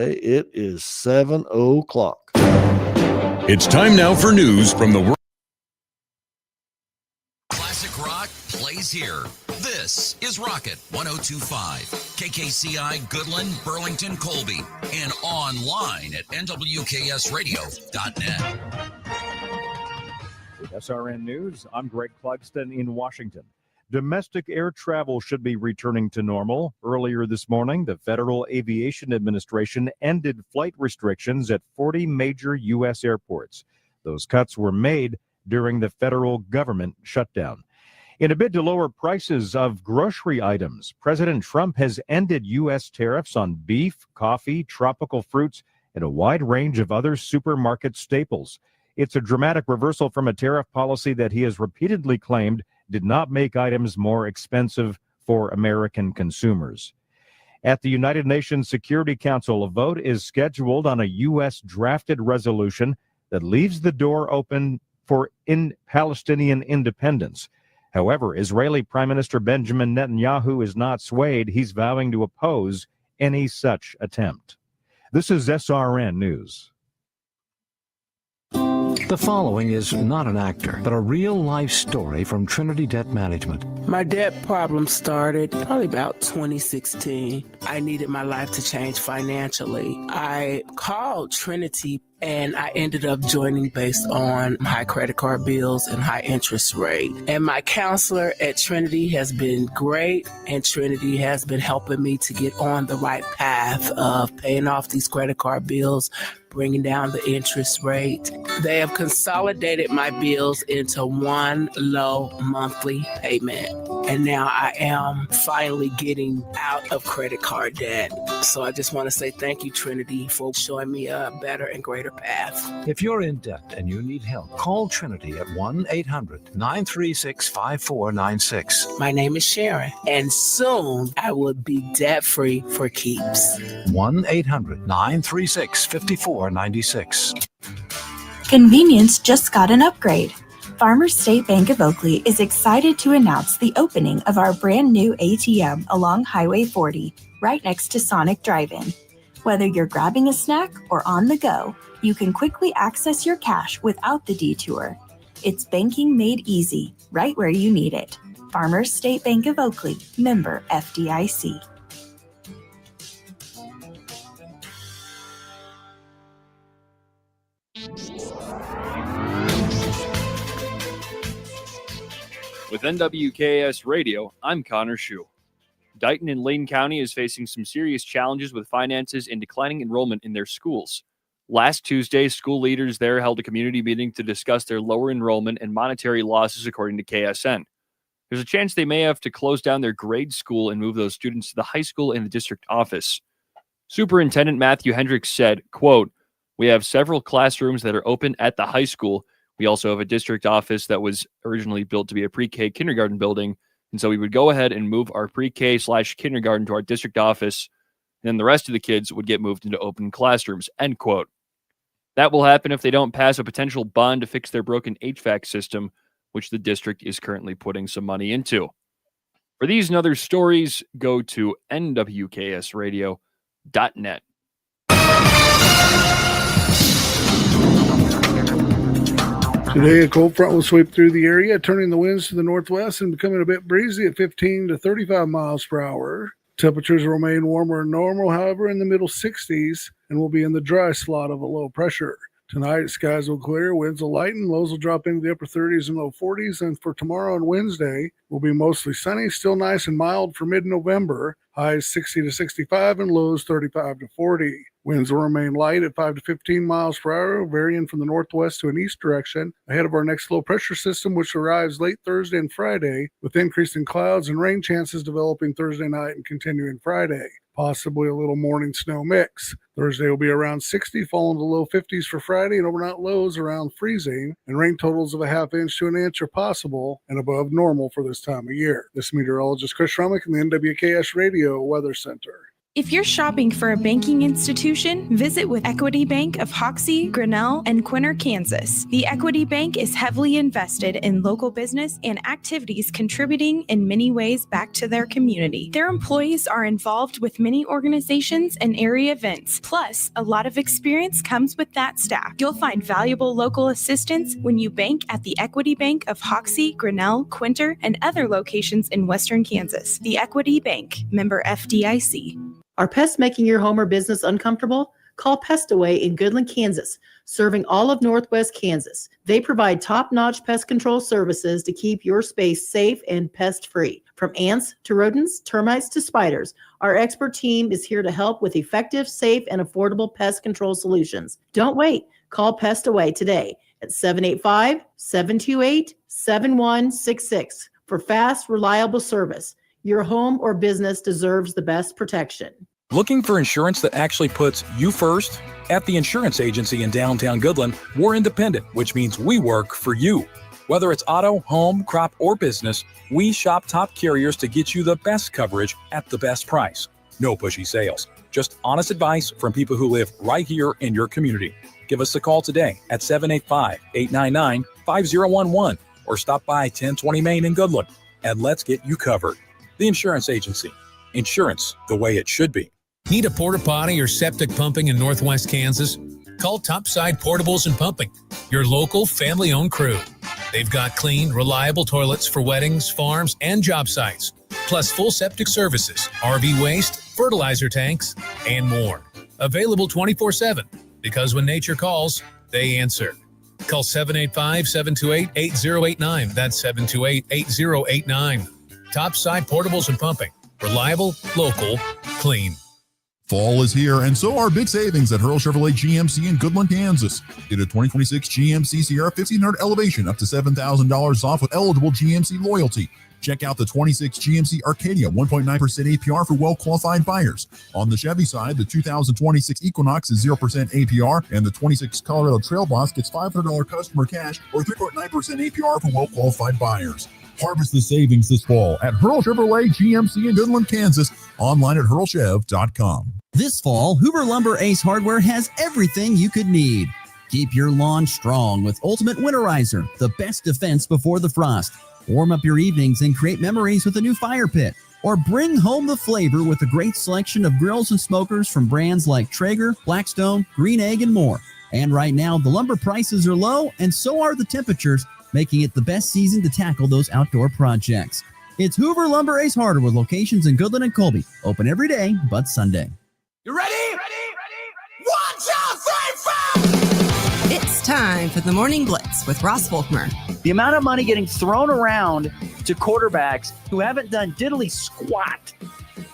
It is 7:00. It's time now for news from the world. Classic rock plays here. This is Rocket 102.5, KKCI, Goodland, Burlington, Colby, and online at nwksradio.net. With SRN News, I'm Greg Clugston in Washington. Domestic air travel should be returning to normal. Earlier this morning, the Federal Aviation Administration ended flight restrictions at 40 major U.S. airports. Those cuts were made during the federal government shutdown. In a bid to lower prices of grocery items, President Trump has ended U.S. tariffs on beef, coffee, tropical fruits, and a wide range of other supermarket staples. It's a dramatic reversal from a tariff policy that he has repeatedly claimed did not make items more expensive for American consumers. At the United Nations Security Council, a vote is scheduled on a U.S. drafted resolution that leaves the door open for Palestinian independence. However, Israeli Prime Minister Benjamin Netanyahu is not swayed. He's vowing to oppose any such attempt. This is SRN News. The following is not an actor, but a real-life story from Trinity Debt Management. My debt problem started probably about 2016. I needed my life to change financially. I called Trinity and I ended up joining based on high credit card bills and high interest rate. And my counselor at Trinity has been great, and Trinity has been helping me to get on the right path of paying off these credit card bills, bringing down the interest rate. They have consolidated my bills into one low monthly payment. And now I am finally getting out of credit card debt. So I just want to say thank you, Trinity, for showing me a better and greater path. If you're in debt and you need help, call Trinity at 1-800-936-5496. My name is Sharon, and soon I will be debt-free for keeps. 1-800-936-5496. Convenience just got an upgrade. Farmers State Bank of Oakley is excited to announce the opening of our brand new ATM along Highway 40, right next to Sonic Drive-In. Whether you're grabbing a snack or on the go, you can quickly access your cash without the detour. It's banking made easy, right where you need it. Farmers State Bank of Oakley, member FDIC. With NWKS Radio, I'm Connor Schuh. Dighton and Lane County is facing some serious challenges with finances and declining enrollment in their schools. Last Tuesday, school leaders there held a community meeting to discuss their lower enrollment and monetary losses, according to KSN. There's a chance they may have to close down their grade school and move those students to the high school and the district office. Superintendent Matthew Hendricks said, quote, "We have several classrooms that are open at the high school. We also have a district office that was originally built to be a pre-K kindergarten building. And so we would go ahead and move our pre-K/kindergarten to our district office. And then the rest of the kids would get moved into open classrooms," end quote. That will happen if they don't pass a potential bond to fix their broken HVAC system, which the district is currently putting some money into. For these and other stories, go to nwksradio.net. Today, a cold front will sweep through the area, turning the winds to the northwest and becoming a bit breezy at 15 to 35 miles per hour. Temperatures will remain warmer than normal, however, in the middle 60s, and will be in the dry slot of a low pressure. Tonight, skies will clear, winds will lighten, lows will drop into the upper 30s and low 40s, and for tomorrow and Wednesday, will be mostly sunny, still nice and mild for mid-November, highs 60 to 65 and lows 35 to 40. Winds will remain light at 5 to 15 miles per hour, varying from the northwest to an east direction, ahead of our next low pressure system, which arrives late Thursday and Friday, with increasing clouds and rain chances developing Thursday night and continuing Friday. Possibly a little morning snow mix. Thursday will be around 60, falling to low 50s for Friday, and overnight lows around freezing, and rain totals of a half inch to an inch are possible and above normal for this time of year. This meteorologist Chris Schrumick in the NWKS Radio Weather Center. If you're shopping for a banking institution, visit with Equity Bank of Hoxie, Grinnell, and Quinter, Kansas. The Equity Bank is heavily invested in local business and activities contributing in many ways back to their community. Their employees are involved with many organizations and area events. Plus, a lot of experience comes with that staff. You'll find valuable local assistance when you bank at the Equity Bank of Hoxie, Grinnell, Quinter, and other locations in Western Kansas. The Equity Bank, member FDIC. Are pests making your home or business uncomfortable? Call Pest Away in Goodland, Kansas, serving all of Northwest Kansas. They provide top-notch pest control services to keep your space safe and pest-free. From ants to rodents, termites to spiders, our expert team is here to help with effective, safe, and affordable pest control solutions. Don't wait. Call Pest Away today at 785-728-7166 for fast, reliable service. Your home or business deserves the best protection. Looking for insurance that actually puts you first? At the insurance agency in downtown Goodland, we're independent, which means we work for you. Whether it's auto, home, crop, or business, we shop top carriers to get you the best coverage at the best price. No pushy sales, just honest advice from people who live right here in your community. Give us a call today at 785-899-5011 or stop by 1020 Main in Goodland and let's get you covered. The Insurance Agency. Insurance the way it should be. Need a porta potty or septic pumping in Northwest Kansas? Call Topside Portables and Pumping, your local family-owned crew. They've got clean, reliable toilets for weddings, farms, and job sites, plus full septic services, RV waste, fertilizer tanks, and more. Available 24/7, because when nature calls, they answer. Call 785-728-8089. That's 728-8089. Topside Portables and Pumping. Reliable, local, clean. Fall is here, and so are big savings at Hurl Chevrolet GMC in Goodland, Kansas. Get a 2026 GMC Sierra 1500 Elevation up to $7,000 off with eligible GMC loyalty. Check out the 26 GMC Arcadia 1.9% APR for well-qualified buyers. On the Chevy side, the 2026 Equinox is 0% APR, and the 26 Colorado Trail Boss gets $500 customer cash or 3.9% APR for well-qualified buyers. Harvest the savings this fall at Hurl Chevrolet GMC in Goodland, Kansas. Online at hurlchev.com. This fall, Hoover Lumber Ace Hardware has everything you could need. Keep your lawn strong with Ultimate Winterizer, the best defense before the frost. Warm up your evenings and create memories with a new fire pit. Or bring home the flavor with a great selection of grills and smokers from brands like Traeger, Blackstone, Green Egg, and more. And right now, the lumber prices are low, and so are the temperatures, making it the best season to tackle those outdoor projects. It's Hoover Lumber Ace Hardware with locations in Goodland and Colby. Open every day but Sunday. You ready? One, 2, 3, 4! It's time for the Morning Blitz with Ross Volkmer. The amount of money getting thrown around to quarterbacks who haven't done diddly squat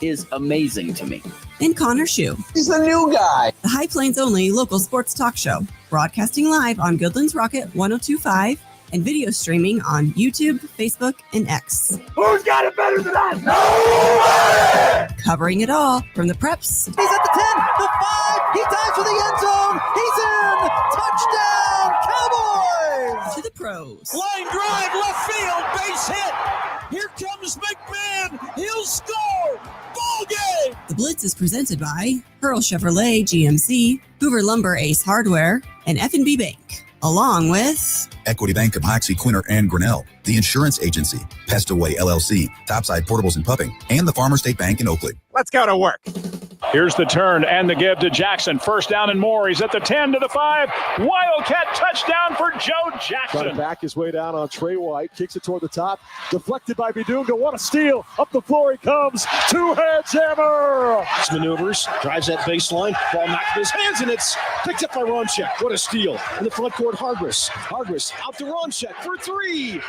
is amazing to me. And Connor Schuh. He's the new guy. The High Plains only local sports talk show, broadcasting live on Goodland's Rocket 102.5 and video streaming on YouTube, Facebook, and X. Who's got it better than us? Nobody! Covering it all from the preps. He's at the 10, the 5, he dives for the end zone, he's in! Touchdown, Cowboys! To the pros. Line drive, left field, base hit! Here comes McMahon, he'll score! Ball game! The Blitz is presented by Hurl Chevrolet GMC, Hoover Lumber Ace Hardware, and F&B Bank. Along with Equity Bank of Hoxie, Quinter, and Grinnell, the Insurance Agency, Pest Away LLC, Topside Portables and Pumping, and the Farmer State Bank in Oakley. Let's go to work. Here's the turn and the give to Jackson. First down and more. He's at the 10 to the 5. Wildcat touchdown for Joe Jackson. Trying to back his way down on Trey White. Kicks it toward the top. Deflected by Bidunga. What a steal. Up the floor he comes. Two-hand jammer. His maneuvers. Drives that baseline. Ball knocked in his hands, and it's picked up by Ronchek. What a steal. In the front court, Hargress. Hargress out to Ronchek for 3. Yeah!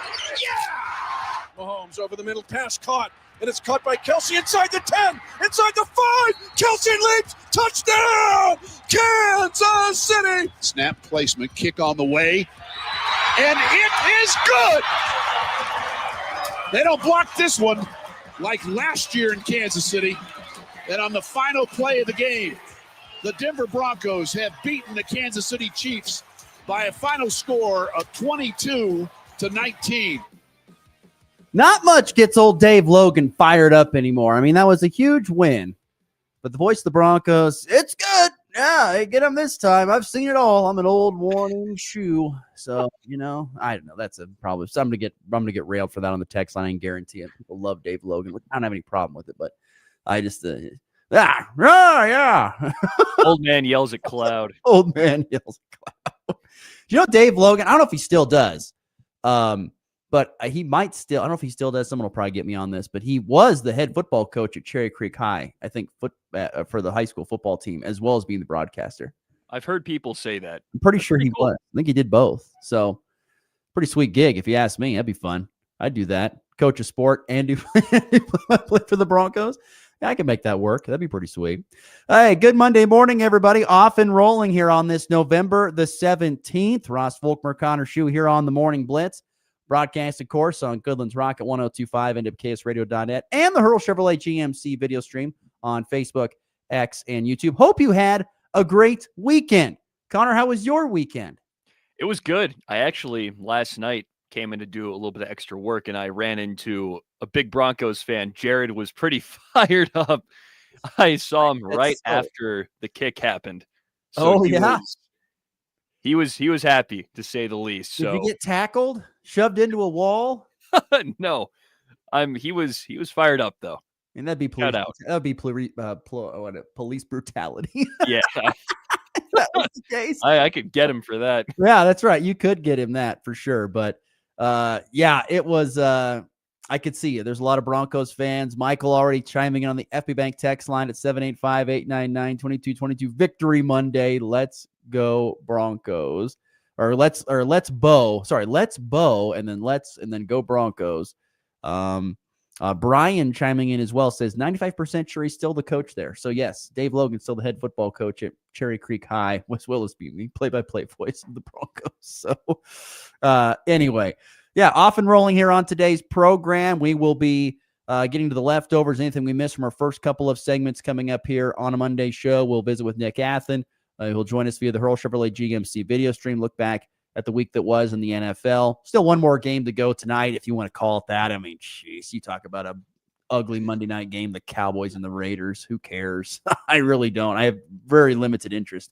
Mahomes over the middle. Pass caught. And it's caught by Kelsey inside the 10, inside the 5. Kelsey leaps, touchdown, Kansas City. Snap placement, kick on the way, and it is good. They don't block this one like last year in Kansas City. And on the final play of the game, the Denver Broncos have beaten the Kansas City Chiefs by a final score of 22-19. Not much gets old Dave Logan fired up anymore. I mean, that was a huge win. But the voice of the Broncos, it's good. Yeah, hey, get them this time. I've seen it all. I'm an old worn Schuh. So, I don't know. That's probably something I'm gonna get railed for that on the text line. I can guarantee it. People love Dave Logan. I don't have any problem with it, but I just yeah. Old man yells at cloud. Old man yells at cloud. Dave Logan, I don't know if he still does. But he might still, I don't know if he still does. Someone will probably get me on this, but he was the head football coach at Cherry Creek High, I think, for the high school football team, as well as being the broadcaster. I've heard people say that. I'm pretty sure he was. I think he did both. So, pretty sweet gig, if you ask me. That'd be fun. I'd do that. Coach a sport and do play for the Broncos. Yeah, I can make that work. That'd be pretty sweet. Hey, good Monday morning, everybody. Off and rolling here on this November the 17th. Ross Volkmer, Connor Schuh here on the Morning Blitz. Broadcast, of course, on Goodland's Rocket 1025, nwksradio.net, and the Hurl Chevrolet GMC video stream on Facebook, X, and YouTube. Hope you had a great weekend. Connor, how was your weekend? It was good. I actually, last night, came in to do a little bit of extra work, and I ran into a big Broncos fan. Jared was pretty fired up. I saw him after the kick happened. So he was happy, to say the least. So did you get tackled, shoved into a wall? No, he was fired up though, and that'd be police brutality. Yeah, that was the case. I could get him for that. Yeah, that's right. You could get him that for sure. But it was. I could see it. There's a lot of Broncos fans. Michael already chiming in on the FB Bank text line at 785-899-2222. Victory Monday. Let's go Broncos. Let's bow, and then go Broncos. Brian chiming in as well says 95% sure he's still the coach there. So yes, Dave Logan's still the head football coach at Cherry Creek High. Wes Willis being the play-by-play voice of the Broncos. So anyway, yeah, off and rolling here on today's program. We will be getting to the leftovers, anything we missed from our first couple of segments coming up here on a Monday show. We'll visit with Nick Athen. He'll join us via the Hurl Chevrolet GMC video stream. Look back at the week that was in the NFL. Still one more game to go tonight, if you want to call it that. I mean, jeez, you talk about a ugly Monday night game, the Cowboys and the Raiders. Who cares? I really don't. I have very limited interest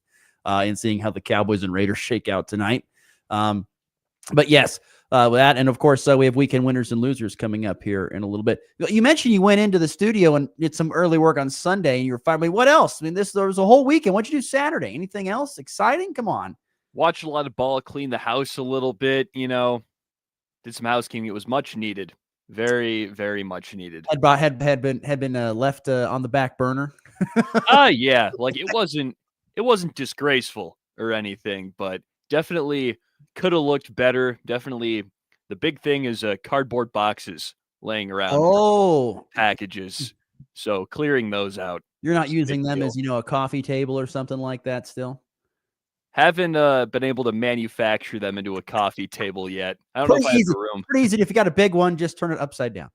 in seeing how the Cowboys and Raiders shake out tonight. But yes, with that, and of course, we have weekend winners and losers coming up here in a little bit. You mentioned you went into the studio and did some early work on Sunday, and you were fine. I mean, what else? I mean, there was a whole weekend. What'd you do Saturday? Anything else exciting? Come on. Watched a lot of ball, cleaned the house a little bit. Did some housekeeping. It was much needed. Very, very much needed. Had been left on the back burner. Yeah, like it wasn't disgraceful or anything, but definitely could have looked better. Definitely, the big thing is cardboard boxes laying around. Oh, packages. So clearing those out. You're not using them as a coffee table or something like that. Still, haven't been able to manufacture them into a coffee table yet. I don't know if I have the room. Pretty easy. If you got a big one, just turn it upside down.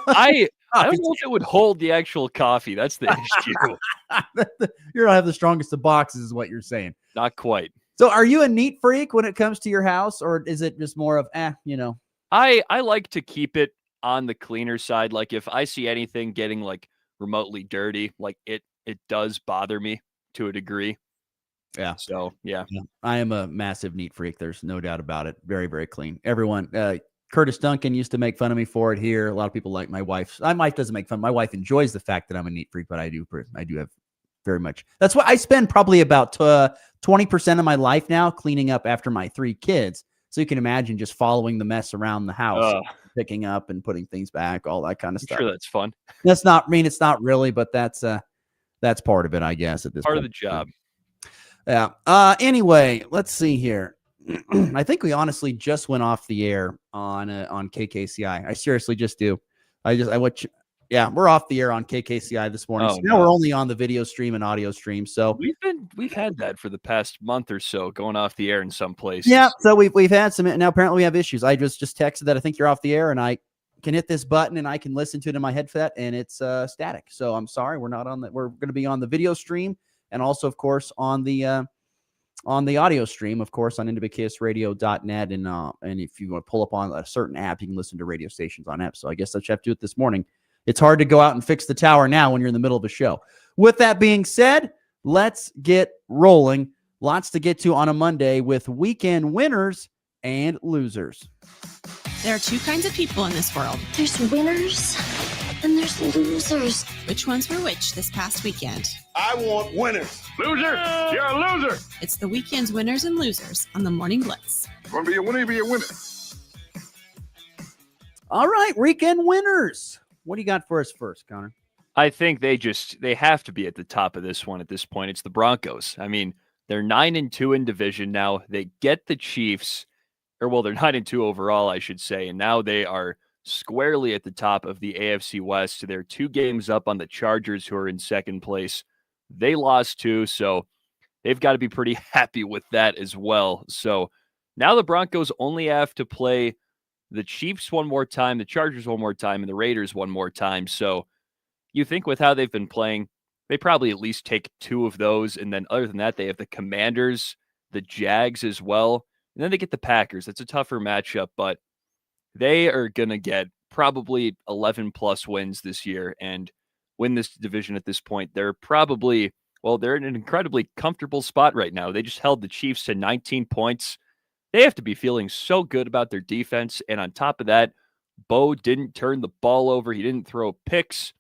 I don't know if it would hold the actual coffee. That's the issue. You don't have the strongest of boxes, is what you're saying. Not quite. So are you a neat freak when it comes to your house, or is it just more of, I like to keep it on the cleaner side. Like if I see anything getting like remotely dirty, like it does bother me to a degree. Yeah. So, yeah. I am a massive neat freak. There's no doubt about it. Very, very clean. Everyone, Curtis Duncan used to make fun of me for it here. A lot of people like my wife. My wife doesn't make fun. My wife enjoys the fact that I'm a neat freak, but I do have very much. That's why I spend probably about 20% of my life now cleaning up after my 3 kids. So you can imagine just following the mess around the house, picking up and putting things back, all that kind of stuff. Sure, that's fun. It's not really, but that's part of it, I guess, at this part point. of the job. Yeah. Anyway, let's see here. I think we honestly just went off the air on KKCI. I seriously just do. We're off the air on KKCI this morning. So now we're only on the video stream and audio stream. So we've had that for the past month or so, going off the air in some places. Yeah. So we've had some. Now apparently we have issues. I just texted that I think you're off the air, and I can hit this button and I can listen to it in my headset, and it's static. So I'm sorry, we're not on that. We're going to be on the video stream, and also of course on the audio stream, of course, on nwksradio.net. And if you want to pull up on a certain app, you can listen to radio stations on apps. So I guess that's what you have to do it this morning. it's hard to go out and fix the tower now when you're in the middle of a show. With that being said, let's get rolling. Lots to get to on a Monday with weekend winners and losers. There are two kinds of people in this world. There's winners and there's losers. Which ones were which this past weekend? I want winners. Loser! You're a loser! It's the weekend's winners and losers on the Morning Blitz. Gonna be a winner, be a winner. All right, weekend winners. What do you got for us first, Connor? I think they have to be at the top of this one at this point. It's the Broncos. I mean, they're 9-2 in division now. They get the Chiefs, they're 9-2 overall, I should say, and now they are squarely at the top of the AFC West. They're 2 games up on the Chargers, who are in second place. They lost 2, so they've got to be pretty happy with that as well. So now the Broncos only have to play the Chiefs one more time, the Chargers one more time, and the Raiders one more time. So you think with how they've been playing, they probably at least take 2 of those. And then other than that, they have the Commanders, the Jags as well. And then they get the Packers. It's a tougher matchup, but they are going to get probably 11 plus wins this year and win this division at this point. They're probably, they're in an incredibly comfortable spot right now. They just held the Chiefs to 19 points. They have to be feeling so good about their defense. And on top of that, Bo didn't turn the ball over. He didn't throw picks.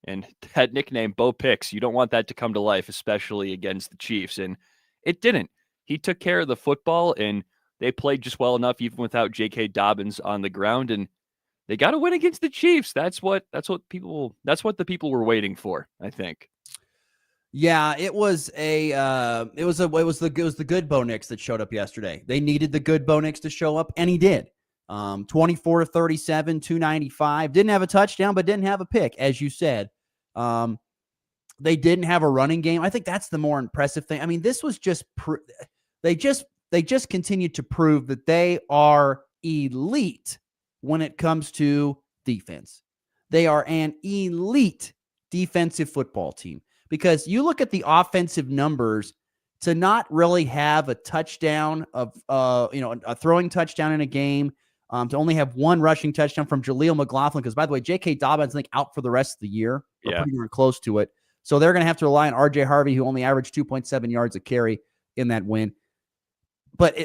And that nickname, Bo Picks, you don't want that to come to life, especially against the Chiefs. And it didn't. He took care of the football, and they played just well enough, even without J.K. Dobbins on the ground. And they got to win against the Chiefs. That's what the people were waiting for, I think. Yeah, it was the good Bo Nix that showed up yesterday. They needed the good Bo Nix to show up, and he did. 24-37, 295. Didn't have a touchdown, but didn't have a pick, as you said. They didn't have a running game. I think that's the more impressive thing. I mean, this was just they just continued to prove that they are elite when it comes to defense. They are an elite defensive football team. Because you look at the offensive numbers, to not really have a touchdown of, a throwing touchdown in a game, to only have 1 rushing touchdown from Jaleel McLaughlin. Because, by the way, J.K. Dobbins, I think, out for the rest of the year. Yeah. Pretty close to it. So they're going to have to rely on R.J. Harvey, who only averaged 2.7 yards a carry in that win. But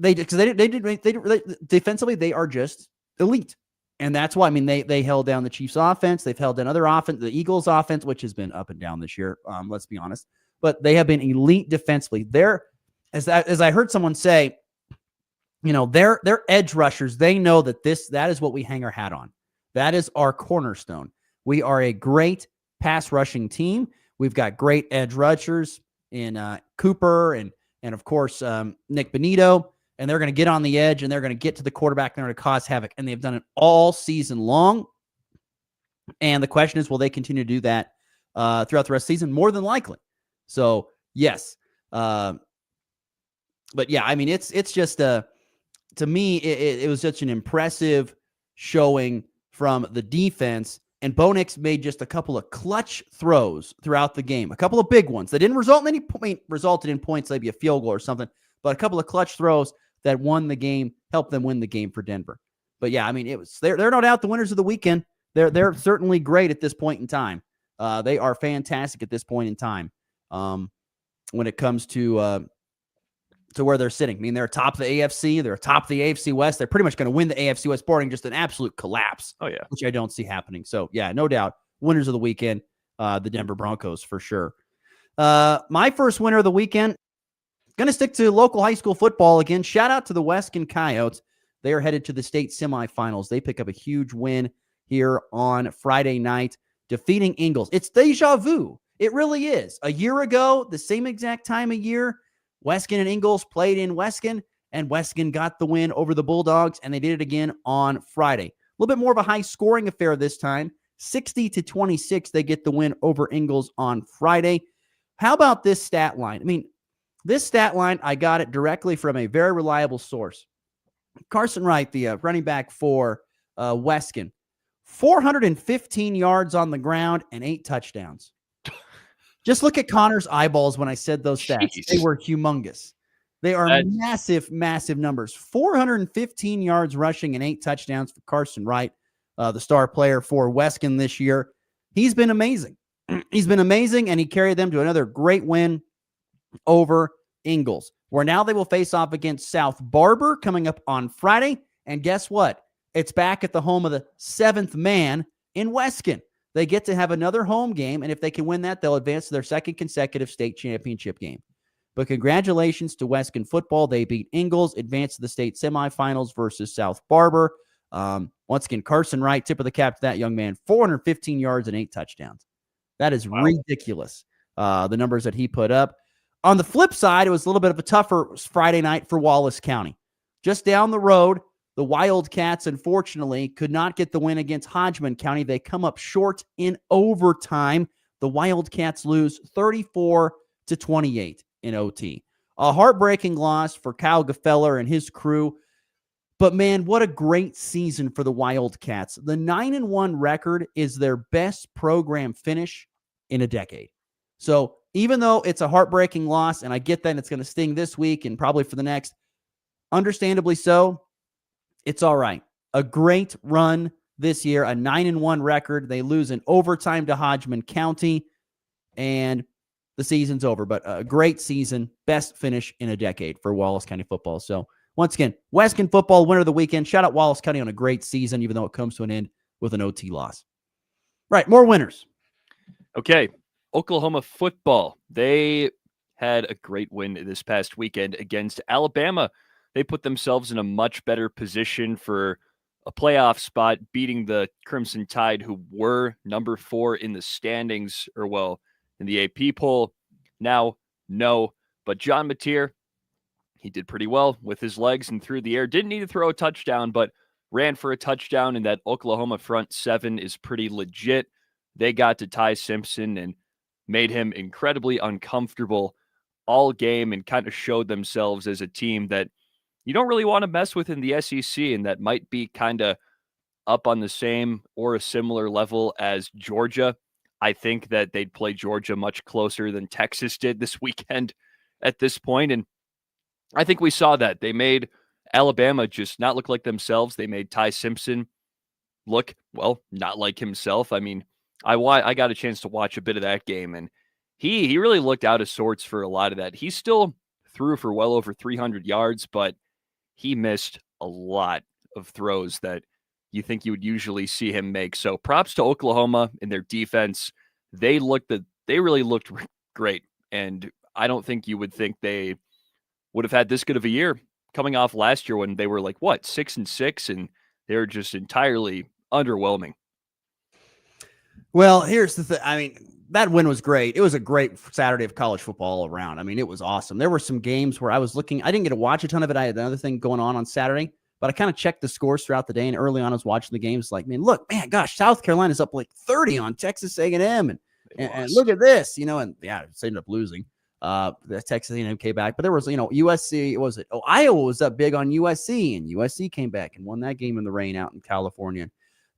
defensively, they are just elite. And that's why, I mean, they held down the Chiefs offense. They've held down other offense, the Eagles offense, which has been up and down this year. Let's be honest, but they have been elite defensively. They're, as I heard someone say, they're edge rushers. They know that that is what we hang our hat on. That is our cornerstone. We are a great pass rushing team. We've got great edge rushers in Cooper and of course, Nick Benito. And they're going to get on the edge, and they're going to get to the quarterback, and they're going to cause havoc. And they've done it all season long. And the question is, will they continue to do that throughout the rest of the season? More than likely. So, yes. But, yeah, I mean, it's just, to me, it was such an impressive showing from the defense. And Bo Nix made just a couple of clutch throws throughout the game, a couple of big ones that didn't resulted in points, maybe a field goal or something, but a couple of clutch throws that won the game, helped them win the game for Denver. But yeah, I mean, they're no doubt the winners of the weekend. They're certainly great at this point in time. They are fantastic at this point in time. When it comes to where they're sitting. I mean, they're atop the AFC. They're atop the AFC West. They're pretty much going to win the AFC West, barring just an absolute collapse. Oh, yeah. Which I don't see happening. So, yeah, no doubt. Winners of the weekend, the Denver Broncos for sure. My first winner of the weekend, going to stick to local high school football again. Shout out to the Weskin Coyotes. They are headed to the state semifinals. They pick up a huge win here on Friday night, defeating Ingles. It's deja vu. It really is. A year ago, the same exact time of year, Weskin and Ingles played in Weskin, and Weskin got the win over the Bulldogs, and they did it again on Friday. A little bit more of a high-scoring affair this time. 60-26, they get the win over Ingles on Friday. How about this stat line? I mean, this stat line, I got it directly from a very reliable source. Carson Wright, the running back for Weskin, 415 yards on the ground and 8 touchdowns. Just look at Connor's eyeballs when I said those stats. Jeez. They were humongous. They are massive, massive numbers. 415 yards rushing and 8 touchdowns for Carson Wright. the star player for Weskin this year. He's been amazing. He's been amazing, and he carried them to another great win over Ingalls, where now they will face off against South Barber coming up on Friday. And guess what? It's back at the home of the seventh man in Weskin. They get to have another home game, and if they can win that, they'll advance to their second consecutive state championship game. But congratulations to Weskin football. They beat Ingalls, advanced to the state semifinals versus South Barber. Once again, Carson Wright, tip of the cap to that young man, 415 yards and 8 touchdowns. That is ridiculous, the numbers that he put up. On the flip side, it was a little bit of a tougher Friday night for Wallace County. Just down the road, the Wildcats, unfortunately, could not get the win against Hodgman County. They come up short in overtime. The Wildcats lose 34-28 in OT. A heartbreaking loss for Kyle Gefeller and his crew. But, man, what a great season for the Wildcats. The 9-1 record is their best program finish in a decade. So even though it's a heartbreaking loss, and I get that it's going to sting this week and probably for the next, understandably so, it's all right. A great run this year, a 9-1 record. They lose in overtime to Hodgman County, and the season's over. But a great season, best finish in a decade for Wallace County football. So once again, Weskin football winner of the weekend. Shout out Wallace County on a great season, even though it comes to an end with an OT loss. Right, more winners. Okay, Oklahoma football. They had a great win this past weekend against Alabama. They put themselves in a much better position for a playoff spot, beating the Crimson Tide, who were number 4 in the standings, or well, in the AP poll. Now, no, but John Mateer, he did pretty well with his legs and through the air. Didn't need to throw a touchdown, but ran for a touchdown, and that Oklahoma front 7 is pretty legit. They got to Ty Simpson and made him incredibly uncomfortable all game and kind of showed themselves as a team that you don't really want to mess with in the SEC, and that might be kind of up on the same or a similar level as Georgia. I think that they'd play Georgia much closer than Texas did this weekend at this point, and I think we saw that. They made Alabama just not look like themselves. They made Ty Simpson look, well, not like himself. I mean, I got a chance to watch a bit of that game, and he really looked out of sorts for a lot of that. He still threw for well over 300 yards, but he missed a lot of throws that you think you would usually see him make. So props to Oklahoma and their defense. They really looked great, and I don't think you would think they would have had this good of a year coming off last year when they were like, 6-6, and they're just entirely underwhelming. Well, here's the thing. I mean, that win was great. It was a great Saturday of college football all around. I mean, it was awesome. There were some games where I was looking. I didn't get to watch a ton of it. I had another thing going on Saturday, but I kind of checked the scores throughout the day. And early on, I was watching the games like, gosh, South Carolina's up like 30 on Texas A&M. And look at this, and yeah, it ended up losing. The Texas A&M came back, but there was, USC, Iowa was up big on USC, and USC came back and won that game in the rain out in California.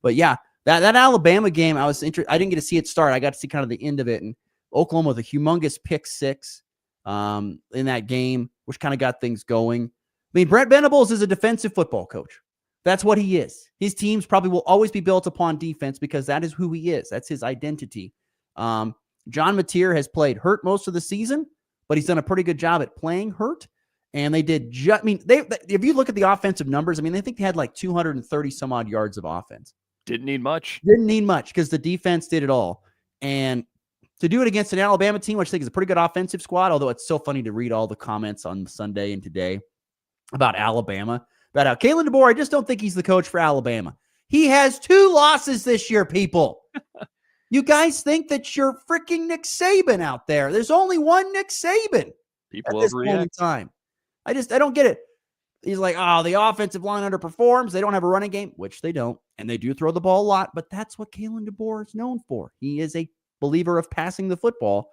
But yeah, that Alabama game, I was interested. I didn't get to see it start. I got to see kind of the end of it, and Oklahoma with a humongous pick 6 in that game, which kind of got things going. I mean, Brent Venables is a defensive football coach. That's what he is. His teams probably will always be built upon defense because that is who he is. That's his identity. John Mateer has played hurt most of the season, but he's done a pretty good job at playing hurt. And they did if you look at the offensive numbers, they think they had like 230 some odd yards of offense. Didn't need much because the defense did it all. And to do it against an Alabama team, which I think is a pretty good offensive squad, although it's so funny to read all the comments on Sunday and today about Alabama, about how Kalen DeBoer, I just don't think he's the coach for Alabama. He has 2 losses this year, people. You guys think that you're freaking Nick Saban out there. There's only one Nick Saban people at this point in time. I don't get it. He's like, the offensive line underperforms. They don't have a running game, which they don't. And they do throw the ball a lot, but that's what Kalen DeBoer is known for. He is a believer of passing the football.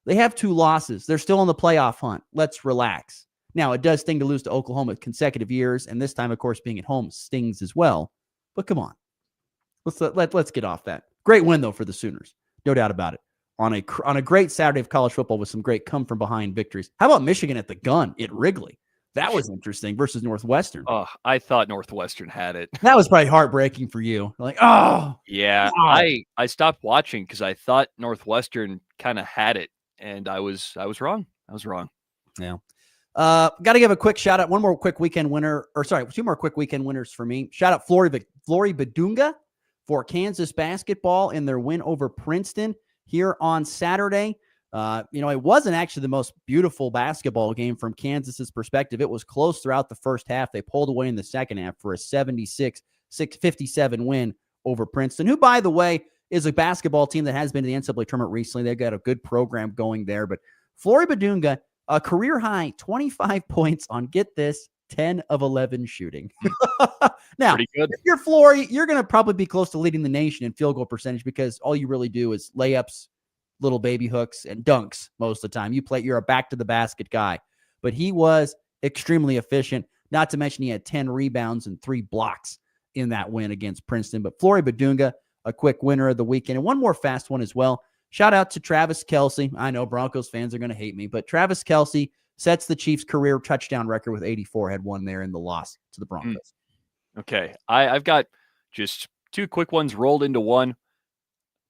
They have 2 losses. They're still in the playoff hunt. Let's relax. Now, it does sting to lose to Oklahoma consecutive years, and this time, of course, being at home stings as well. But come on. Let's get off that. Great win, though, for the Sooners. No doubt about it. On a great Saturday of college football with some great come-from-behind victories. How about Michigan at the gun at Wrigley? That was interesting versus Northwestern. Oh, I thought Northwestern had it. That was probably heartbreaking for you. Like, oh, yeah. wow. I stopped watching because I thought Northwestern kind of had it, and I was wrong. I was wrong. Yeah. Got to give a quick shout out. Two more quick weekend winners for me. Shout out Flory Badunga for Kansas basketball in their win over Princeton here on Saturday. It wasn't actually the most beautiful basketball game from Kansas's perspective. It was close throughout the first half. They pulled away in the second half for a 76-57 win over Princeton, who, by the way, is a basketball team that has been to the NCAA tournament recently. They've got a good program going there. But Flory Badunga, a career high 25 points on, get this, 10 of 11 shooting. Now, if you're Flory, you're going to probably be close to leading the nation in field goal percentage because all you really do is layups, little baby hooks, and dunks most of the time. You're a back to the basket guy, but he was extremely efficient, not to mention he had 10 rebounds and 3 blocks in that win against Princeton. But Flory Badunga, a quick winner of the weekend. And one more fast one as well. Shout out to Travis Kelce. I know Broncos fans are going to hate me, but Travis Kelce sets the Chiefs' career touchdown record with 84, had one there in the loss to the Broncos. Okay. I've got just 2 quick ones rolled into one.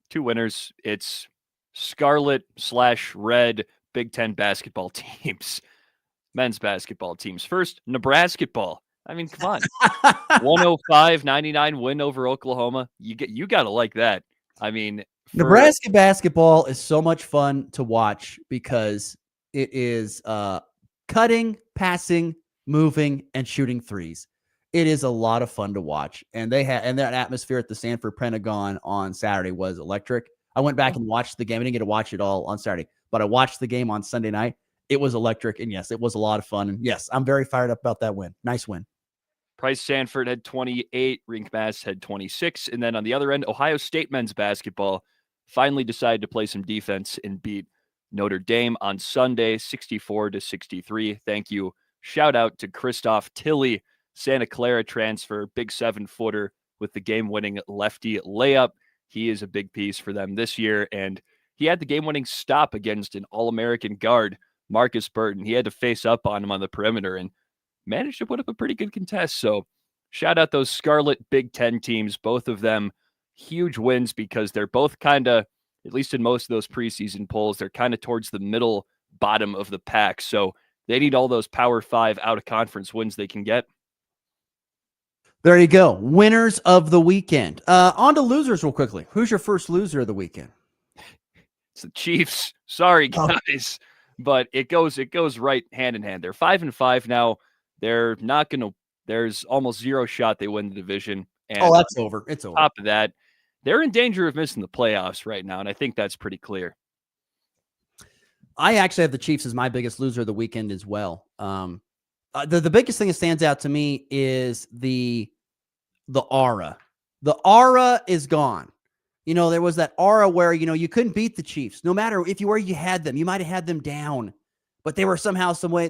2 winners. It's Scarlet/Red Big Ten basketball teams, men's basketball teams. First, Nebraska ball. I mean, come on. 105-99 win over Oklahoma. You got to like that. I mean, Nebraska basketball is so much fun to watch because it is cutting, passing, moving, and shooting threes. It is a lot of fun to watch. And that atmosphere at the Sanford Pentagon on Saturday was electric. I went back and watched the game. I didn't get to watch it all on Saturday, but I watched the game on Sunday night. It was electric. And yes, it was a lot of fun. And yes, I'm very fired up about that win. Nice win. Price Sanford had 28, Rink Mass had 26. And then on the other end, Ohio State men's basketball finally decided to play some defense and beat Notre Dame on Sunday, 64-63. Thank you. Shout out to Christoph Tilley, Santa Clara transfer, big 7-footer with the game-winning lefty layup. He is a big piece for them this year, and he had the game-winning stop against an All-American guard, Marcus Burton. He had to face up on him on the perimeter and managed to put up a pretty good contest. So shout out those Scarlet Big Ten teams, both of them huge wins because they're both kind of, at least in most of those preseason polls, they're kind of towards the middle bottom of the pack. So they need all those Power 5 out-of-conference wins they can get. There you go. Winners of the weekend. On to losers real quickly. Who's your first loser of the weekend? It's the Chiefs. Sorry, guys. But it goes right hand in hand. They're 5-5 now. They're not going to, there's almost zero shot they win the division. And that's over. It's over. On top of that, they're in danger of missing the playoffs right now. And I think that's pretty clear. I actually have the Chiefs as my biggest loser of the weekend as well. The biggest thing that stands out to me is the aura. The aura is gone. There was that aura where, you couldn't beat the Chiefs. No matter where you had them, you might have had them down, but they were somehow, some way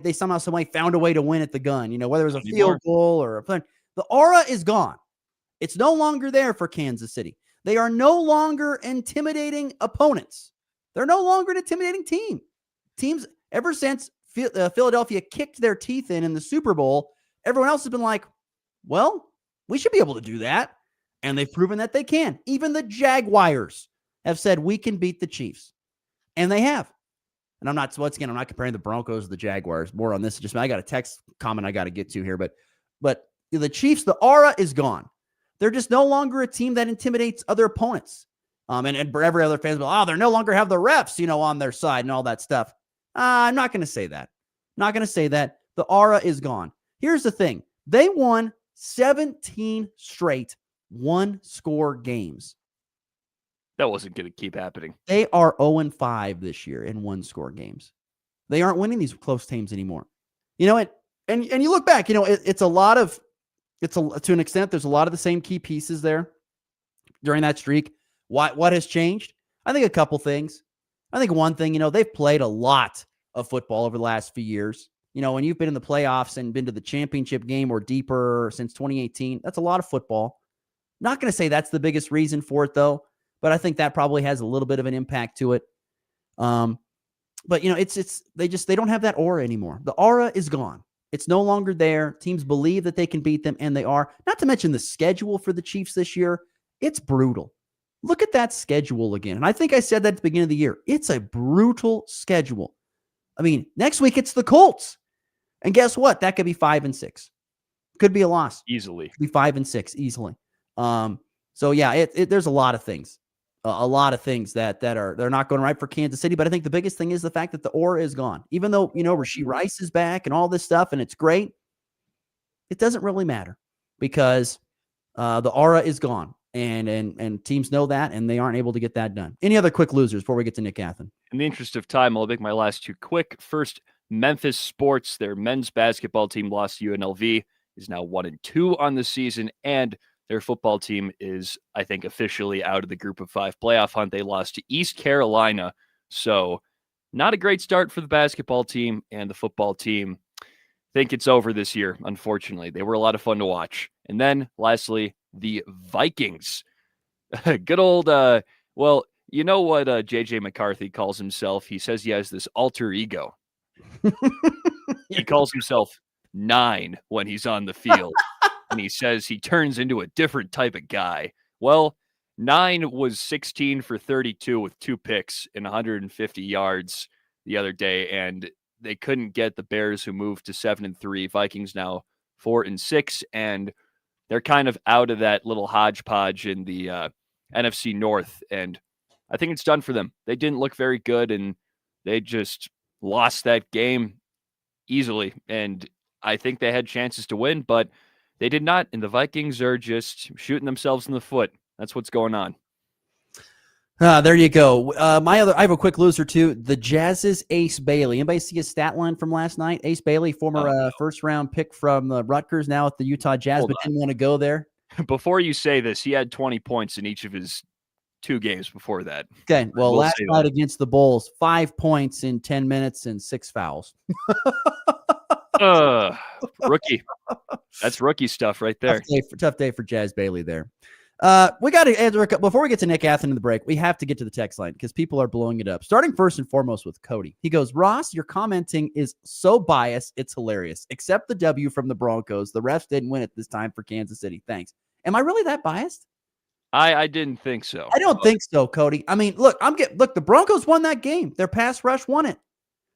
found a way to win at the gun, whether it was a field goal or a punt. The aura is gone. It's no longer there for Kansas City. They are no longer intimidating opponents. They're no longer an intimidating team. Teams, ever since Philadelphia kicked their teeth in the Super Bowl, everyone else has been like, well, we should be able to do that. And they've proven that they can. Even the Jaguars have said we can beat the Chiefs. And they have. And I'm not comparing the Broncos to the Jaguars. More on this. I got a text comment I got to get to here. But the Chiefs, the aura is gone. They're just no longer a team that intimidates other opponents. And every other fan's like, they no longer have the refs, on their side and all that stuff. I'm not going to say that. Not going to say that. The aura is gone. Here's the thing. They won 17 straight one-score games. That wasn't going to keep happening. They are 0-5 this year in one-score games. They aren't winning these close games anymore. And you look back, it's a lot of, to an extent, there's a lot of the same key pieces there during that streak. What has changed? I think a couple things. I think one thing, they've played a lot of football over the last few years. When you've been in the playoffs and been to the championship game or deeper since 2018, that's a lot of football. Not going to say that's the biggest reason for it, though, but I think that probably has a little bit of an impact to it. But they don't have that aura anymore. The aura is gone. It's no longer there. Teams believe that they can beat them, and they are. Not to mention the schedule for the Chiefs this year. It's brutal. Look at that schedule again. And I think I said that at the beginning of the year. It's a brutal schedule. I mean, next week it's the Colts. And guess what? That could be 5-6. Could be a loss. Easily. Could be 5-6 easily. So yeah, there's a lot of things. A lot of things that they're not going right for Kansas City. But I think the biggest thing is the fact that the aura is gone. Even though, Rashee Rice is back and all this stuff, and it's great, it doesn't really matter because the aura is gone. And teams know that, and they aren't able to get that done. Any other quick losers before we get to Nick Athen? In the interest of time, I'll make my last two quick. First, Memphis Sports, their men's basketball team lost to UNLV, is now 1-2 on the season, and their football team is, I think, officially out of the Group of 5 playoff hunt. They lost to East Carolina, so not a great start for the basketball team and the football team. I think it's over this year, unfortunately. They were a lot of fun to watch. And then, lastly, the Vikings. Good old, well, you know what J.J. McCarthy calls himself? He says he has this alter ego. He calls himself 9 when he's on the field. And he says he turns into a different type of guy. Well, 9 was 16 for 32 with 2 picks and 150 yards the other day, and they couldn't get the Bears, who moved to 7-3. Vikings now 4-6, and they're kind of out of that little hodgepodge in the NFC North, and I think it's done for them. They didn't look very good, and they just lost that game easily, and I think they had chances to win, but they did not, and the Vikings are just shooting themselves in the foot. That's what's going on. There you go. I have a quick loser too. The Jazz's Ace Bailey. Anybody see his stat line from last night? Ace Bailey, former first-round pick from Rutgers, now at the Utah Jazz, but didn't want to go there. Before you say this, he had 20 points in each of his 2 games before that. Okay, well, last night against the Bulls, 5 points in 10 minutes and 6 fouls. Rookie. That's rookie stuff right there. Tough day for Jazz Bailey there. We got to answer before we get to Nick Athen in the break. We have to get to the text line because people are blowing it up. Starting first and foremost with Cody. He goes, Ross, your commenting is so biased, it's hilarious. Except the W from the Broncos. The refs didn't win it this time for Kansas City. Thanks. Am I really that biased? I didn't think so. I don't think so, Cody. I mean, look, the Broncos won that game. Their pass rush won it.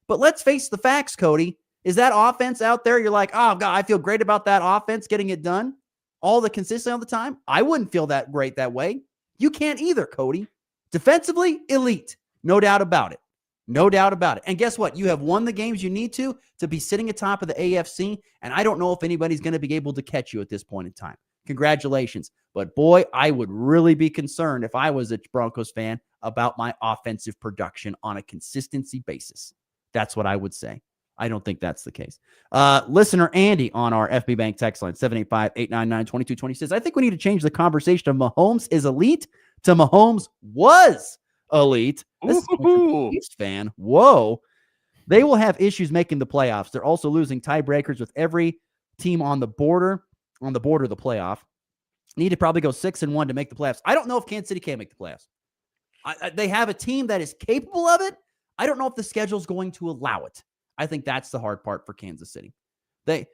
But let's face the facts, Cody. Is that offense out there? You're like, oh, God, I feel great about that offense getting it done all the consistently all the time. I wouldn't feel that great that way. You can't either, Cody. Defensively, elite. No doubt about it. No doubt about it. And guess what? You have won the games you need to be sitting atop of the AFC, and I don't know if anybody's going to be able to catch you at this point in time. Congratulations. But, boy, I would really be concerned if I was a Broncos fan about my offensive production on a consistency basis. That's what I would say. I don't think that's the case. Listener Andy on our FB Bank text line, 785-899-2220 says, I think we need to change the conversation of Mahomes is elite to Mahomes was elite. This is a Chiefs fan. Whoa. They will have issues making the playoffs. They're also losing tiebreakers with every team on the border of the playoff. Need to probably go 6-1 to make the playoffs. I don't know if Kansas City can make the playoffs. They have a team that is capable of it. I don't know if the schedule is going to allow it. I think that's the hard part for Kansas City.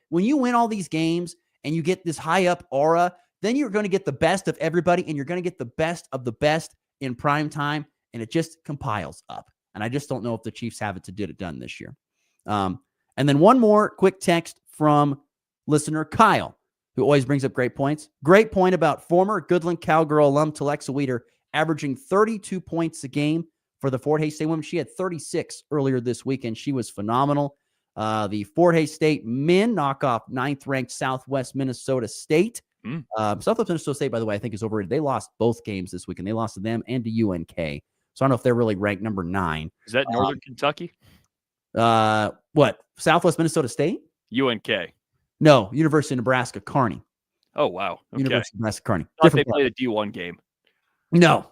When you win all these games and you get this high up aura, then you're going to get the best of everybody and you're going to get the best of the best in prime time, and it just compiles up. And I just don't know if the Chiefs have it to get it done this year. And then one more quick text from listener Kyle, who always brings up great points. Great point about former Goodland Cowgirl alum Telexa Weeder averaging 32 points a game for the Fort Hays State women. She had 36 earlier this weekend. She was phenomenal. The Fort Hays State men knock off 9th-ranked Southwest Minnesota State. Southwest Minnesota State, by the way, I think is overrated. They lost both games this weekend. They lost to them and to UNK. So I don't know if they're really ranked number 9. Is that Northern Kentucky? What? Southwest Minnesota State? UNK. No, University of Nebraska, Kearney. Oh, wow. Okay. University of Nebraska, Kearney. I thought they played a D1 game. No.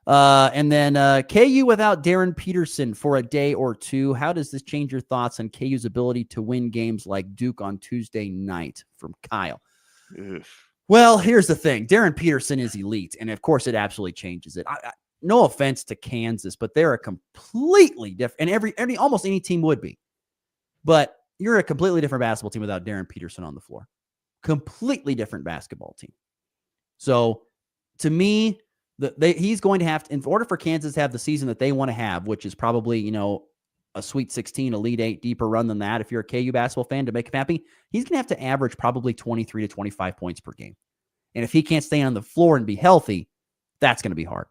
And then KU without Darren Peterson for a day or two. How does this change your thoughts on KU's ability to win games like Duke on Tuesday night? From Kyle. Ugh. Well, here's the thing. Darren Peterson is elite, and of course it absolutely changes it. No offense to Kansas, but they're a completely different, and almost any team would be. But you're a completely different basketball team without Darren Peterson on the floor. Completely different basketball team. So to me, he's going to have to, in order for Kansas to have the season that they want to have, which is probably, a Sweet 16, Elite 8, deeper run than that. If you're a KU basketball fan, to make him happy, he's going to have to average probably 23 to 25 points per game. And if he can't stay on the floor and be healthy, that's going to be hard.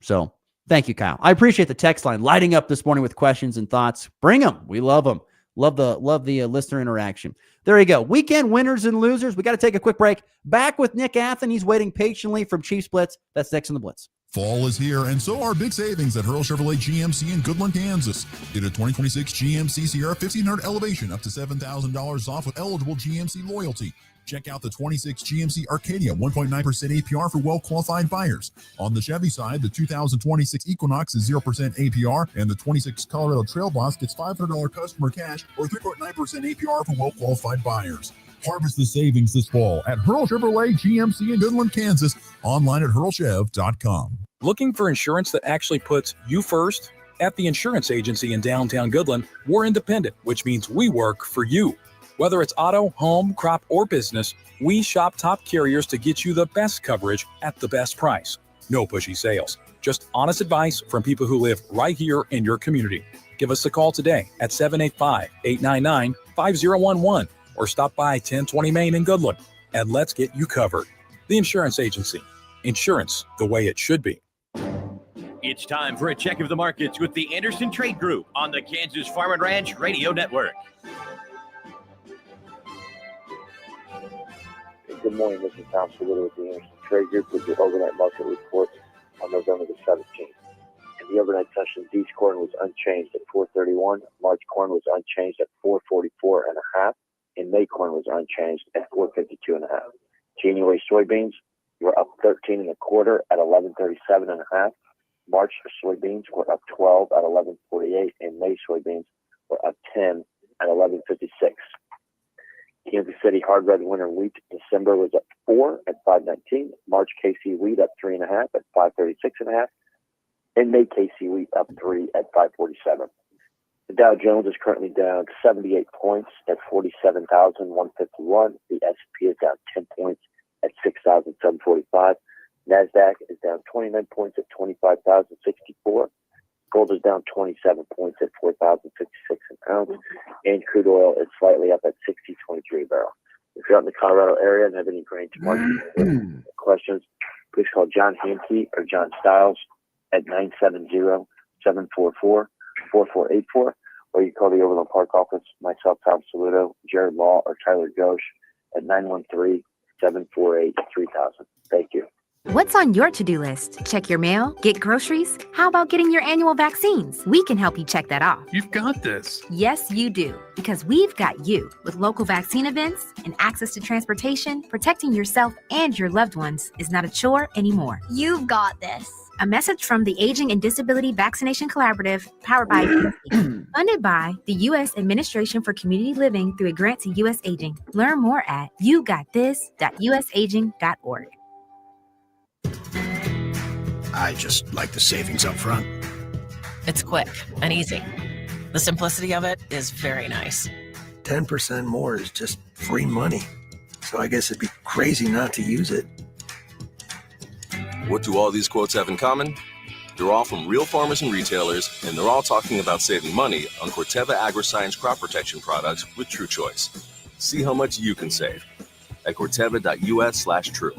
So thank you, Kyle. I appreciate the text line lighting up this morning with questions and thoughts. Bring them. We love them. Love the listener interaction. There you go. Weekend winners and losers. We got to take a quick break. Back with Nick Athen. He's waiting patiently from Chiefs Blitz. That's next on the Blitz. Fall is here, and so are big savings at Hurl Chevrolet GMC in Goodland, Kansas. Get a 2026 GMC Sierra 1500 Elevation up to $7,000 off with eligible GMC loyalty. Check out the 26 GMC Arcadia 1.9% APR for well-qualified buyers. On the Chevy side, the 2026 Equinox is 0% APR, and the 26 Colorado Trail Boss gets $500 customer cash or 3.9% APR for well-qualified buyers. Harvest the savings this fall at Hurl Chevrolet GMC in Goodland, Kansas. Online at hurlchev.com. Looking for insurance that actually puts you first? At the insurance agency in downtown Goodland, we're independent, which means we work for you. Whether it's auto, home, crop, or business, we shop top carriers to get you the best coverage at the best price. No pushy sales, just honest advice from people who live right here in your community. Give us a call today at 785-899-5011 or stop by 1020 Main in Goodland, and let's get you covered. The Insurance Agency. Insurance the way it should be. It's time for a check of the markets with the Anderson Trade Group on the Kansas Farm and Ranch Radio Network. Good morning, this is Tom Saluda with the Anderson Trade Group with your overnight market report on November the 17th. In the overnight session, D's corn was unchanged at 431, March corn was unchanged at 444.5, and May corn was unchanged at 452.5. January soybeans were up 13.25 at 1137.5. March soybeans were up 12 at 1148, and May soybeans were up 10 at 1156. Kansas City hard red winter wheat December was up 4 at 519. March KC wheat up 3.5 at 536.5, and May KC wheat up 3 at 547. The Dow Jones is currently down 78 points at 47,151. The S&P is down 10 points at 6,745. NASDAQ is down 29 points at 25,064. Gold is down 27 points at 4,056 an ounce. And crude oil is slightly up at $60.23 a barrel. If you're out in the Colorado area and have any grain to market questions, please call John Hankey or John Stiles at 970-744-4484. Or you call the Overland Park office, myself, Tom Saludo, Jared Law, or Tyler Ghosh at 913-748-3000. Thank you. What's on your to-do list? Check your mail? Get groceries? How about getting your annual vaccines? We can help you check that off. You've got this. Yes, you do. Because we've got you. With local vaccine events and access to transportation, protecting yourself and your loved ones is not a chore anymore. You've got this. A message from the Aging and Disability Vaccination Collaborative, powered by funded by the U.S. Administration for Community Living through a grant to U.S. Aging. Learn more at yougotthis.usaging.org. I just like the savings up front. It's quick and easy. The simplicity of it is very nice. 10% more is just free money. So I guess it'd be crazy not to use it. What do all these quotes have in common? They're all from real farmers and retailers, and they're all talking about saving money on Corteva Agriscience crop protection products with True Choice. See how much you can save at corteva.us/true.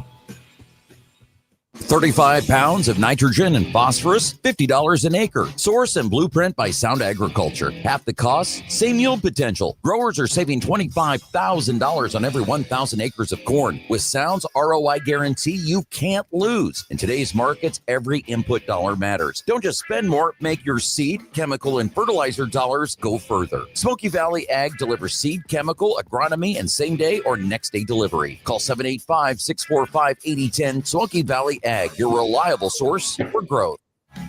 35 pounds of nitrogen and phosphorus, $50 an acre. Source and blueprint by Sound Agriculture. Half the cost, same yield potential. Growers are saving $25,000 on every 1,000 acres of corn. With Sound's ROI guarantee, you can't lose. In today's markets, every input dollar matters. Don't just spend more, make your seed, chemical, and fertilizer dollars go further. Smoky Valley Ag delivers seed, chemical, agronomy, and same-day or next-day delivery. Call 785-645-8010. Smoky Valley Ag, your reliable source for growth.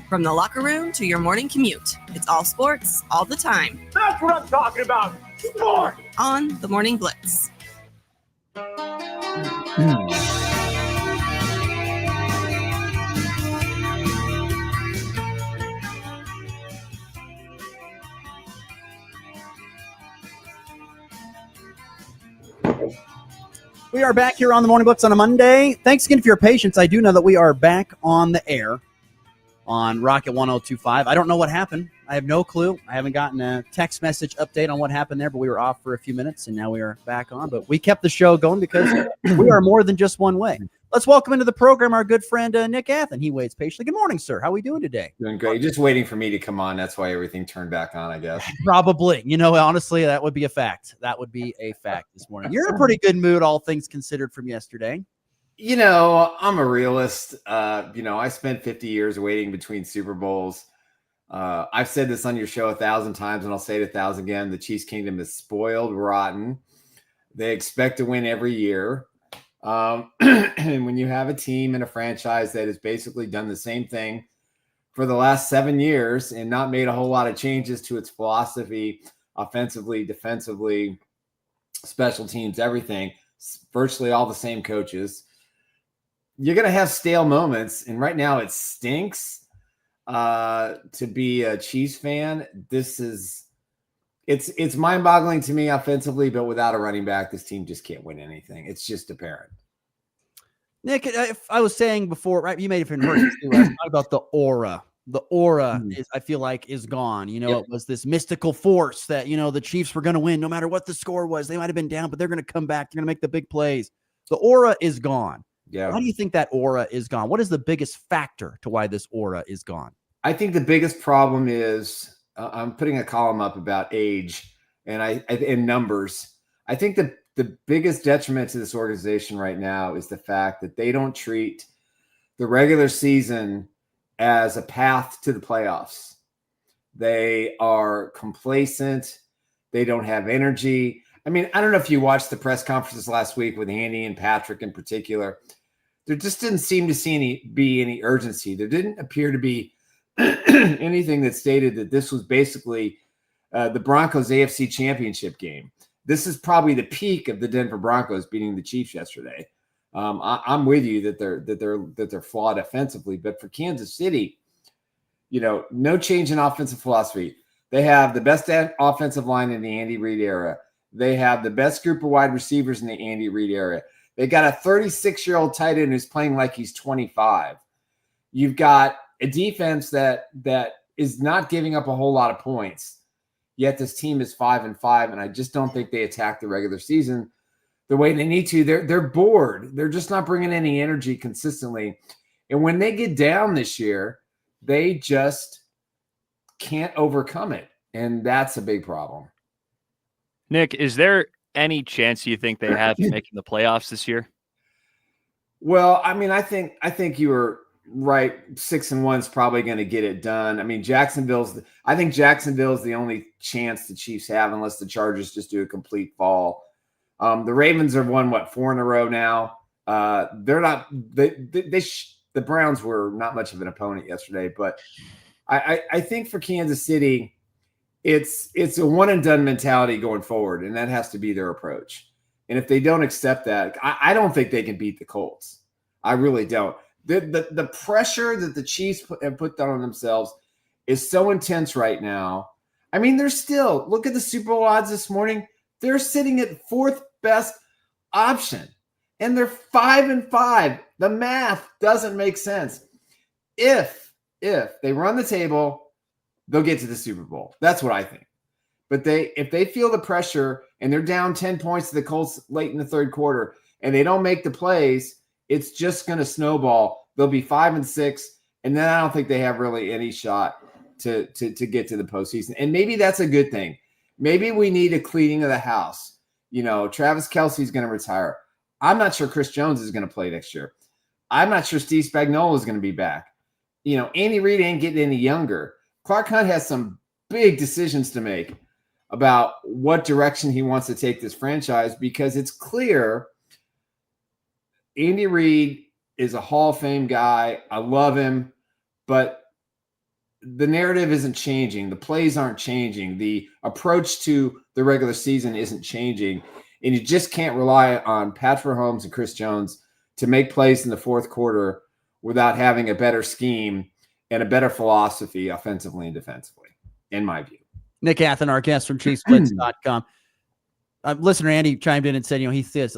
From the locker room to your morning commute, it's all sports, all the time. That's what I'm talking about. Sport! On the Morning Blitz. We are back here on the Morning Blitz on a Monday. Thanks again for your patience. I do know that we are back on the air on Rocket 1025. I don't know what happened. I have no clue. I haven't gotten a text message update on what happened there, but we were off for a few minutes, and now we are back on. But we kept the show going because we are more than just one way. Let's welcome into the program our good friend Nick Athen. He waits patiently. Good morning, sir. How are we doing today? Doing great. You're just waiting for me to come on. That's why everything turned back on, I guess. Probably. Honestly, that would be a fact. That would be a fact this morning. You're in a pretty good mood, all things considered, from yesterday. I'm a realist. I spent 50 years waiting between Super Bowls. I've said this on your show 1,000 times, and I'll say it 1,000 again. The Chiefs Kingdom is spoiled rotten. They expect to win every year. And when you have a team and a franchise that has basically done the same thing for the last 7 years and not made a whole lot of changes to its philosophy, offensively, defensively, special teams, everything, virtually all the same coaches, you're going to have stale moments. And right now it stinks to be a Chiefs fan. It's mind-boggling to me offensively, but without a running back, this team just can't win anything. It's just apparent. Nick, I was saying before, right? You may have heard me talk about the aura. The aura I feel like is gone. It was this mystical force that, the Chiefs were going to win no matter what the score was. They might have been down, but they're going to come back. They're going to make the big plays. The aura is gone. Yeah. Why do you think that aura is gone? What is the biggest factor to why this aura is gone? I think the biggest problem is I'm putting a column up about age and numbers. I think the biggest detriment to this organization right now is the fact that they don't treat the regular season as a path to the playoffs. They are complacent. They don't have energy. I mean, I don't know if you watched the press conferences last week with Andy and Patrick in particular. There just didn't seem to be any urgency. There didn't appear to be anything that stated that this was basically the Broncos AFC Championship game. This is probably the peak of the Denver Broncos beating the Chiefs yesterday. I'm with you that they're flawed offensively, but for Kansas City, no change in offensive philosophy. They have the best offensive line in the Andy Reid era. They have the best group of wide receivers in the Andy Reid era. They got a 36-year-old tight end who's playing like he's 25. You've got a defense that is not giving up a whole lot of points. Yet this team is 5-5, and I just don't think they attack the regular season the way they need to. They're bored. They're just not bringing any energy consistently. And when they get down this year, they just can't overcome it. And that's a big problem. Nick, is there any chance you think they have making the playoffs this year? Well, I mean, I think you were right. 6-1 is probably going to get it done. I mean, I think Jacksonville's the only chance the Chiefs have, unless the Chargers just do a complete fall. The Ravens have won 4 in a row now. They're not. The Browns were not much of an opponent yesterday, but I think for Kansas City, it's a one and done mentality going forward, and that has to be their approach. And if they don't accept that, I don't think they can beat the Colts. I really don't. The pressure that the Chiefs have put down on themselves is so intense right now. I mean, they're still, look at the Super Bowl odds this morning. They're sitting at 4th best option, and they're 5-5. The math doesn't make sense. If they run the table, they'll get to the Super Bowl. That's what I think. But if they feel the pressure and they're down 10 points to the Colts late in the third quarter and they don't make the plays, it's just going to snowball. They'll be 5-6, and then I don't think they have really any shot to get to the postseason. And maybe that's a good thing. Maybe we need a cleaning of the house. Travis Kelce's going to retire. I'm not sure Chris Jones is going to play next year. I'm not sure Steve Spagnuolo is going to be back. Andy Reid ain't getting any younger. Clark Hunt has some big decisions to make about what direction he wants to take this franchise, because it's clear Andy Reid is a Hall of Fame guy. I love him, but the narrative isn't changing. The plays aren't changing. The approach to the regular season isn't changing. And you just can't rely on Patrick Mahomes and Chris Jones to make plays in the fourth quarter without having a better scheme and a better philosophy offensively and defensively, in my view. Nick Athen, our guest from ChiefsBlitz.com. Listener Andy chimed in and said, he says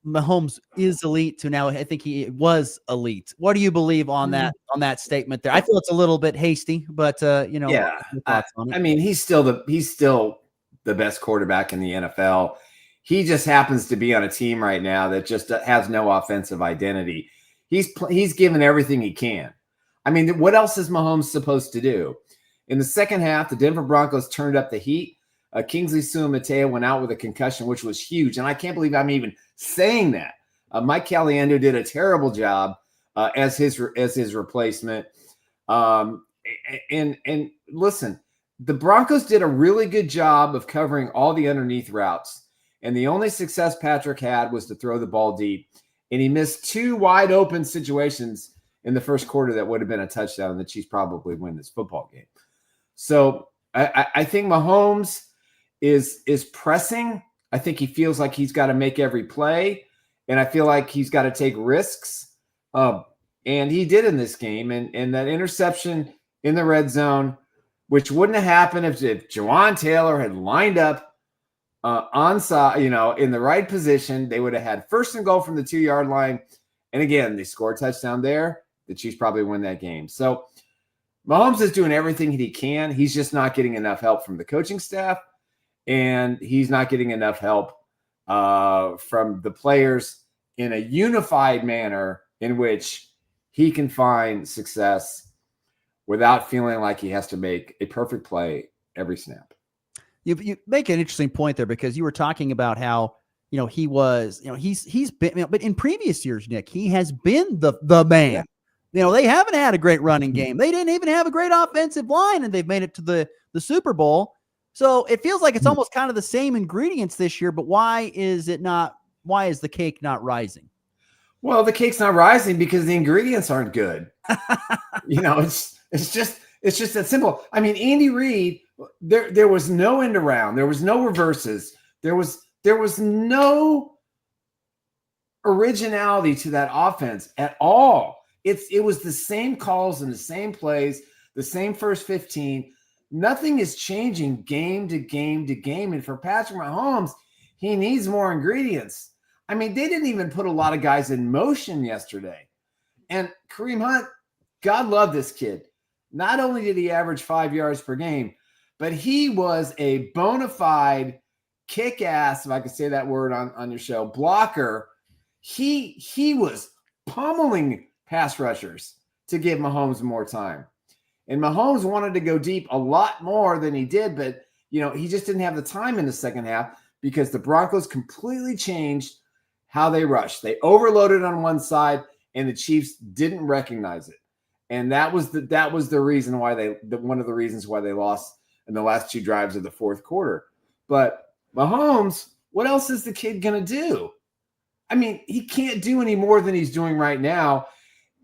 Mahomes is elite to now I think he was elite. What do you believe on that statement there? I feel it's a little bit hasty, but you know, Yeah, your thoughts on it? I mean, he's still the best quarterback in the NFL. He just happens to be on a team right now that just has no offensive identity. He's given everything he can. I mean, what else is Mahomes supposed to do? In the second half, the Denver Broncos turned up the heat. Kingsley Suamataia went out with a concussion, which was huge, and I can't believe I'm even saying that. Mike Caliendo did a terrible job as his replacement. And listen, the Broncos did a really good job of covering all the underneath routes. And the only success Patrick had was to throw the ball deep. And he missed 2 wide open situations in the first quarter that would have been a touchdown, and the Chiefs probably win this football game. So I think Mahomes is pressing. I think he feels like he's got to make every play. And I feel like he's got to take risks. And he did in this game. And that interception in the red zone, which wouldn't have happened if Jawan Taylor had lined up onside, in the right position. They would have had 1st and goal from the 2-yard line. And again, they score a touchdown there. The Chiefs probably win that game. So Mahomes is doing everything he can. He's just not getting enough help from the coaching staff. And he's not getting enough help from the players in a unified manner in which he can find success without feeling like he has to make a perfect play every snap. You make an interesting point there, because you were talking about how, he was, he's been, but in previous years, Nick, he has been the man. Yeah. They haven't had a great running game. They didn't even have a great offensive line, and they've made it to the Super Bowl. So it feels like it's almost kind of the same ingredients this year, but why is the cake not rising? Well, the cake's not rising because the ingredients aren't good. It's just that simple. I mean, Andy Reid, there was no end around. There was no reverses. There was no originality to that offense at all. It was the same calls and the same plays, the same first 15. Nothing is changing game to game to game. And for Patrick Mahomes, he needs more ingredients. I mean, they didn't even put a lot of guys in motion yesterday. And Kareem Hunt, God love this kid. Not only did he average 5 yards per game, but he was a bona fide kick-ass, if I could say that word on your show, blocker. He was pummeling pass rushers to give Mahomes more time. And Mahomes wanted to go deep a lot more than he did, but he just didn't have the time in the second half because the Broncos completely changed how they rushed. They overloaded on one side, and the Chiefs didn't recognize it. And that was the reason why one of the reasons why they lost in the last 2 drives of the fourth quarter. But Mahomes, what else is the kid going to do? I mean, he can't do any more than he's doing right now.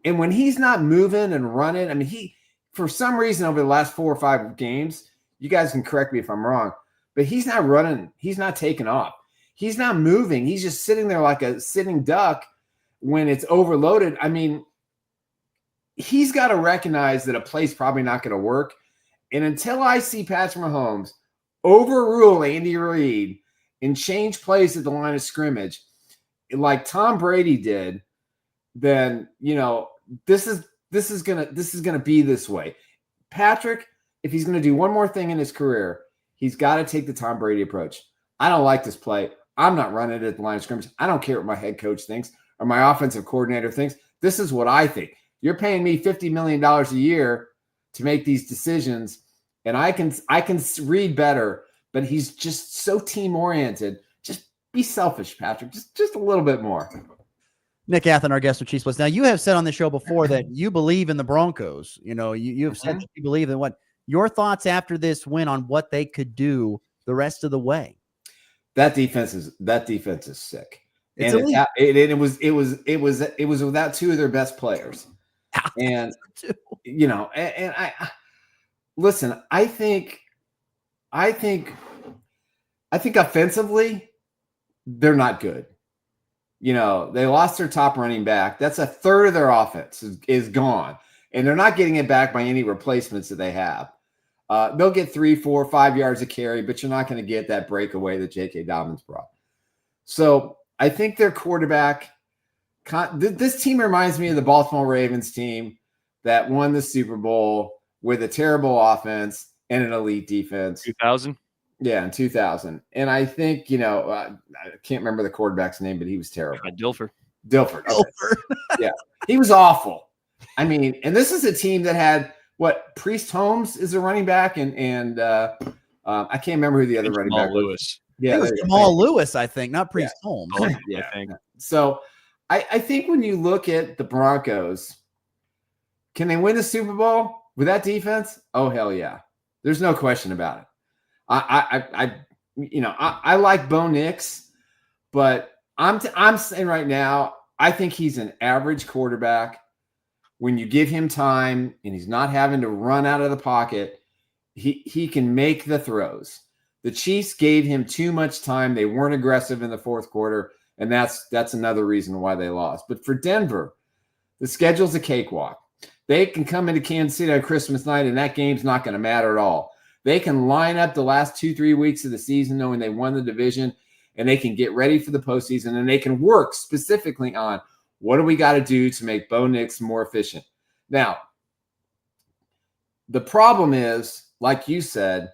And when he's not moving and running, I mean, for some reason over the last 4 or 5 games, you guys can correct me if I'm wrong, but he's not running. He's not taking off. He's not moving. He's just sitting there like a sitting duck when it's overloaded. I mean, he's got to recognize that a play's probably not going to work. And until I see Patrick Mahomes overrule Andy Reid and change plays at the line of scrimmage like Tom Brady did, then, this is gonna be this way. Patrick, if he's gonna do one more thing in his career, he's got to take the Tom Brady approach. I don't like this play. I'm not running it at the line of scrimmage. I don't care what my head coach thinks or my offensive coordinator thinks. This is what I think. You're paying me $50 million a year to make these decisions, and I can read better. But he's just so team oriented. Just be selfish, Patrick. Just a little bit more. Nick Athen, our guest with Chiefs Blitz. Now, you have said on the show before that you believe in the Broncos. You have said you believe in what your thoughts after this win on what they could do the rest of the way. That defense is sick. It's and it was without 2 of their best players. And I listen, I think offensively they're not good. They lost their top running back. That's a third of their offense is gone. And they're not getting it back by any replacements that they have. They'll get 3, 4, 5 yards of carry, but you're not going to get that breakaway that J.K. Dobbins brought. So I think their quarterback. This team reminds me of the Baltimore Ravens team that won the Super Bowl with a terrible offense and an elite defense. 2000. Yeah, in 2000. And I think, I can't remember the quarterback's name, but he was terrible. Dilfer. Okay. Yeah, he was awful. I mean, and this is a team that had Priest Holmes is a running back, and I can't remember who the other running back was. Lewis. Yeah, it was Jamal Lewis, I think, not Priest Holmes. Yeah. I think. So I think when you look at the Broncos, can they win the Super Bowl with that defense? Oh, hell yeah. There's no question about it. I like Bo Nix, but I'm saying right now, I think he's an average quarterback. When you give him time and he's not having to run out of the pocket, he can make the throws. The Chiefs gave him too much time. They weren't aggressive in the fourth quarter, and that's another reason why they lost. But for Denver, the schedule's a cakewalk. They can come into Kansas City on Christmas night, and that game's not going to matter at all. They can line up the last 2-3 weeks of the season knowing they won the division, and they can get ready for the postseason, and they can work specifically on what do we got to do to make Bo Nix more efficient. Now, the problem is, like you said,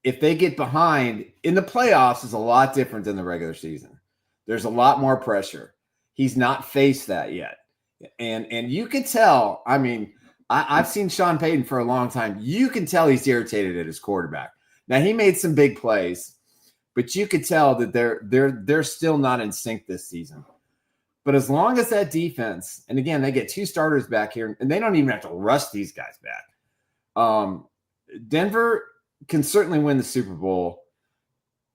if they get behind in the playoffs is a lot different than the regular season. There's a lot more pressure. He's not faced that yet. And you can tell, I mean, I've seen Sean Payton for a long time. You can tell he's irritated at his quarterback. Now, he made some big plays, but you could tell that they're still not in sync this season. But as long as that defense, and again, they get 2 starters back here, and they don't even have to rush these guys back. Denver can certainly win the Super Bowl.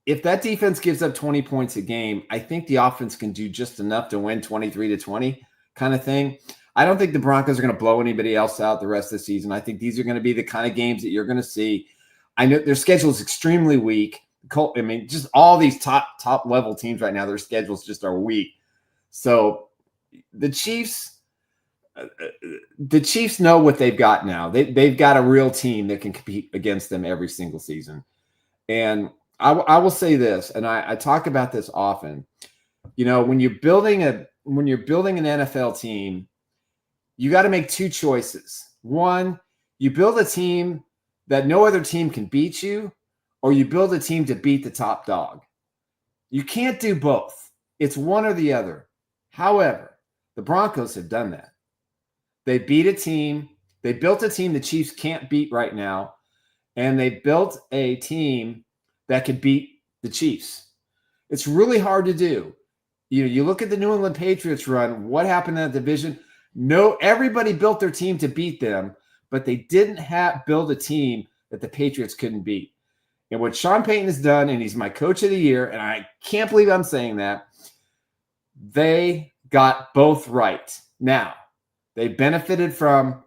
If that defense gives up 20 points a game, I think the offense can do just enough to win 23-20 kind of thing. I don't think the Broncos are going to blow anybody else out the rest of the season. I think these are going to be the kind of games that you're going to see. I know their schedule is extremely weak. I mean, just all these top level teams right now, their schedules just are weak. So the Chiefs know what they've got now. They've got a real team that can compete against them every single season. And I will say this, and I talk about this often. When you're building an NFL team, you got to make 2 choices. One, you build a team that no other team can beat you, or you build a team to beat the top dog. You can't do both. It's one or the other. However, the Broncos have done that. They beat a team. They built a team the Chiefs can't beat right now, and they built a team that could beat the Chiefs. It's really hard to do. You look at the New England Patriots run, what happened in that division? No, everybody built their team to beat them, but they didn't build a team that the Patriots couldn't beat. And what Sean Payton has done, and he's my coach of the year, and I can't believe I'm saying that, they got both right. Now, they benefited from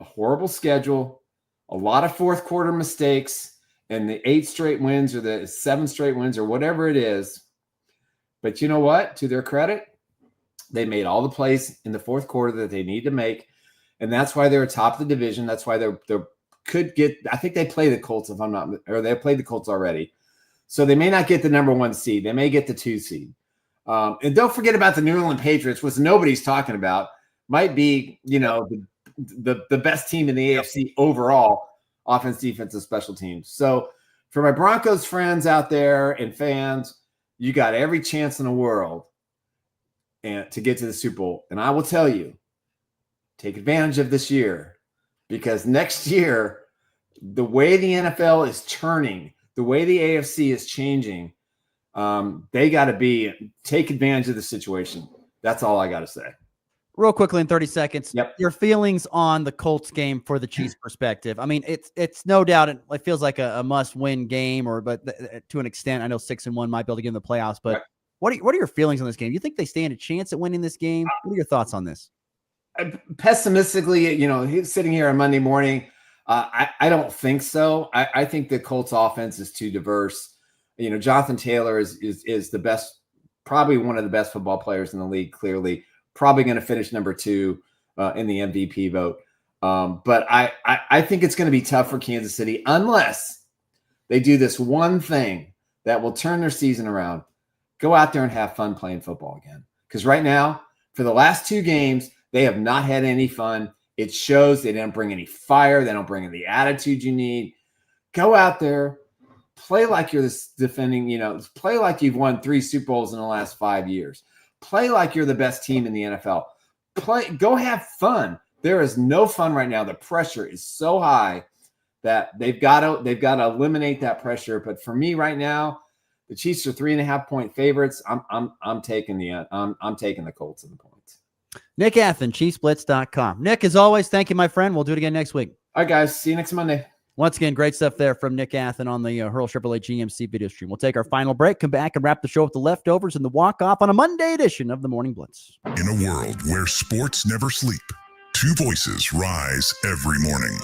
a horrible schedule, a lot of fourth quarter mistakes, and the 8 straight wins or the 7 straight wins or whatever it is. But you know what? To their credit, they made all the plays in the fourth quarter that they need to make, and that's why they're atop the division. That's why they could get. I think they play the Colts if I'm not, or they played the Colts already, so they may not get the number 1 seed. They may get the 2 seed. And don't forget about the New England Patriots, which nobody's talking about. Might be, the best team in the AFC overall, offense, defense, and special teams. So for my Broncos friends out there and fans, you got every chance in the world and to get to the Super Bowl. And I will tell you, take advantage of this year, because next year, the way the NFL is turning, the way the AFC is changing, they got to take advantage of the situation. That's all I got to say. Real quickly in 30 seconds, Yep. Your feelings on the Colts game for the Chiefs perspective. I mean, it's no doubt it feels like a must-win game, but to an extent, I know 6-1 might be able to get in the playoffs. But what are your feelings on this game? You think they stand a chance at winning this game? What are your thoughts on this? Pessimistically, he's sitting here on Monday morning. I don't think so. I think the Colts offense is too diverse. Jonathan Taylor is the best, probably one of the best football players in the league, clearly. Probably going to finish number 2 in the MVP vote. But I think it's going to be tough for Kansas City unless they do this one thing that will turn their season around. Go out there and have fun playing football again. Because right now, for the last 2 games, they have not had any fun. It shows they don't bring any fire. They don't bring the attitude you need. Go out there, play like you're this defending, play like you've won 3 Super Bowls in the last 5 years. Play like you're the best team in the NFL. Go have fun. There is no fun right now. The pressure is so high that they've got to eliminate that pressure. But for me right now, the Chiefs are 3.5-point favorites. I'm taking the Colts in the points. Nick Athen, ChiefsBlitz.com. Nick, as always, thank you, my friend. We'll do it again next week. All right, guys. See you next Monday. Once again, great stuff there from Nick Athen on the Hurl Chevrolet GMC video stream. We'll take our final break, come back, and wrap the show with the leftovers and the walk-off on a Monday edition of the Morning Blitz. In a world where sports never sleep, 2 voices rise every morning.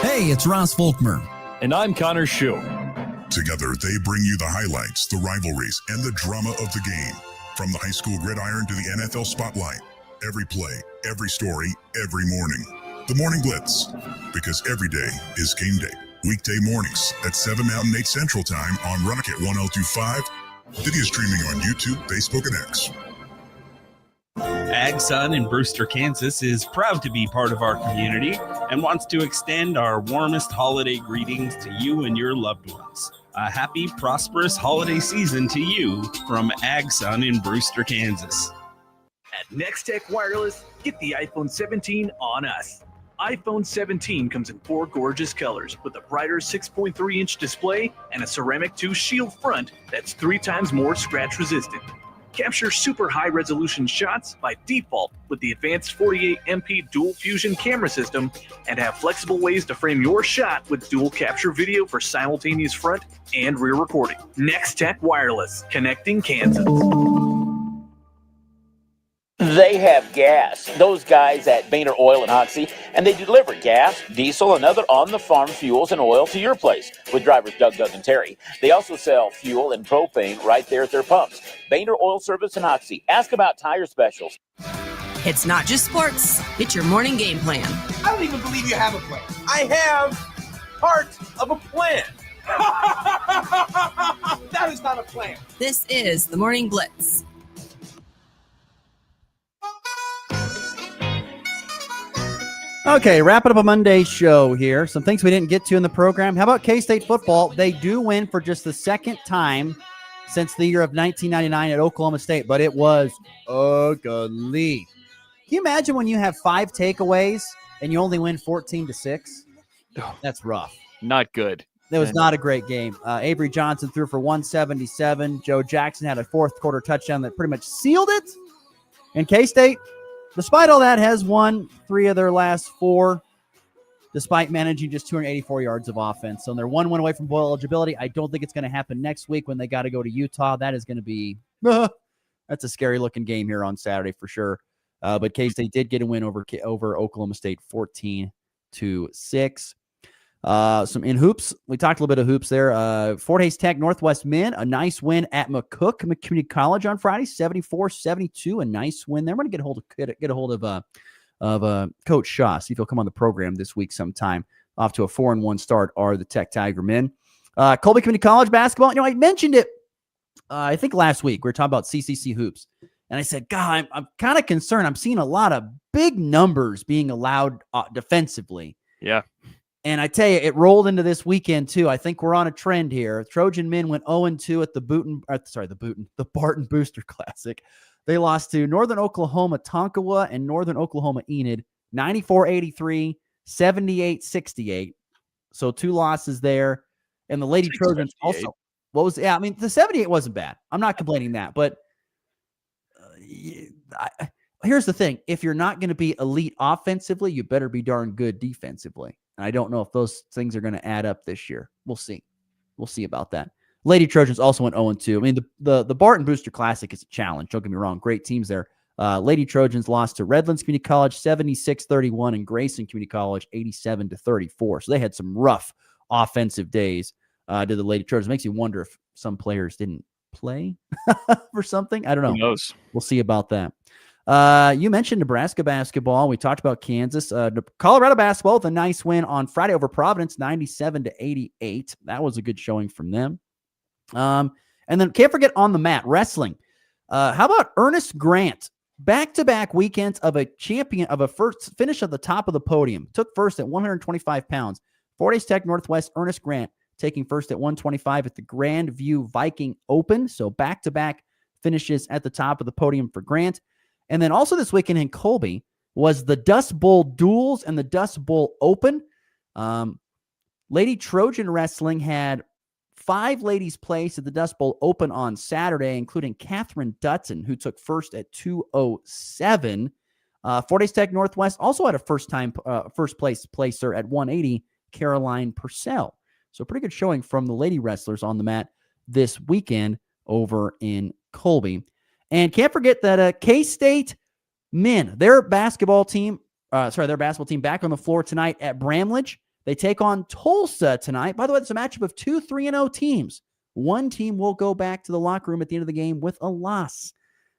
Hey, it's Ross Volkmer. And I'm Connor Schuh. Together, they bring you the highlights, the rivalries, and the drama of the game. From the high school gridiron to the NFL spotlight. Every play, every story, every morning. The Morning Blitz, because every day is game day. Weekday mornings at 7 Mountain, 8 Central Time on Rocket 1025. Video streaming on YouTube, Facebook, and X. Ag Sun in Brewster, Kansas is proud to be part of our community and wants to extend our warmest holiday greetings to you and your loved ones. A happy, prosperous holiday season to you from Ag Sun in Brewster, Kansas. At Nextech Wireless, get the iPhone 17 on us. iPhone 17 comes in 4 gorgeous colors with a brighter 6.3-inch display and a ceramic 2 shield front that's 3 times more scratch resistant. Capture super high resolution shots by default with the advanced 48MP dual fusion camera system and have flexible ways to frame your shot with dual capture video for simultaneous front and rear recording. Nextech Wireless, connecting Kansas. They have gas, those guys at Boehner Oil and Oxy, and they deliver gas, diesel, and other on-the-farm fuels and oil to your place with drivers Doug, and Terry. They also sell fuel and propane right there at their pumps. Boehner Oil Service and Oxy. Ask about tire specials. It's not just sports, it's your morning game plan. I don't even believe you have a plan. I have part of a plan. That is not a plan. This is the Morning Blitz. Okay, wrapping up a Monday show here. Some things we didn't get to in the program. How about K-State football? They do win for just the second time since the year of 1999 at Oklahoma State, but it was ugly. Can you imagine when you have 5 takeaways and you only win 14-6? That's rough. Not good. That was not a great game. Avery Johnson threw for 177. Joe Jackson had a fourth-quarter touchdown that pretty much sealed it. And K-State, despite all that, has won 3 of their last 4, despite managing just 284 yards of offense. So they're 1 win away from bowl eligibility. I don't think it's going to happen next week when they got to go to Utah. That is going to be that's a scary-looking game here on Saturday for sure. But K-State did get a win over Oklahoma State 14-6. Some in hoops. We talked a little bit of hoops there. Fort Hays Tech Northwest men, a nice win at McCook Community College on Friday, 74-72. A nice win there. I'm going to get a hold of Coach Shaw, see if he'll come on the program this week sometime. Off to a 4-1 start are the Tech Tiger men. Colby Community College basketball. I mentioned it. I think last week we were talking about CCC hoops, and I said, God, I'm kind of concerned. I'm seeing a lot of big numbers being allowed defensively. Yeah. And I tell you, it rolled into this weekend, too. I think we're on a trend here. Trojan men went 0-2 at the Barton Booster Classic. They lost to Northern Oklahoma Tonkawa and Northern Oklahoma Enid, 94-83, 78-68. So 2 losses there. And the Lady Trojans also. The 78 wasn't bad. I'm not complaining that. But here's the thing. If you're not going to be elite offensively, you better be darn good defensively. And I don't know if those things are going to add up this year. We'll see. We'll see about that. Lady Trojans also went 0-2. I mean, the Barton Booster Classic is a challenge. Don't get me wrong. Great teams there. Lady Trojans lost to Redlands Community College 76-31 and Grayson Community College 87-34. So they had some rough offensive days to the Lady Trojans. It makes you wonder if some players didn't play for something. I don't know. Who knows? We'll see about that. You mentioned Nebraska basketball. We talked about Kansas. Colorado basketball with a nice win on Friday over Providence, 97-88. That was a good showing from them. And And then can't forget on the mat, wrestling. How about Ernest Grant? Back-to-back weekends of a champion of a first finish at the top of the podium. Took first at 125 pounds. Fort Hays Tech Northwest Ernest Grant taking first at 125 at the Grandview Viking Open. So back-to-back finishes at the top of the podium for Grant. And then also this weekend in Colby was the Dust Bowl Duels and the Dust Bowl Open. Lady Trojan Wrestling had 5 ladies place at the Dust Bowl Open on Saturday, including Catherine Dutton, who took first at 207. Fort Hays Tech Northwest also had a first place placer at 180, Caroline Purcell. So pretty good showing from the lady wrestlers on the mat this weekend over in Colby. And can't forget that K-State men, their basketball team back on the floor tonight at Bramlage. They take on Tulsa tonight. By the way, it's a matchup of 2 3-0 teams. One team will go back to the locker room at the end of the game with a loss.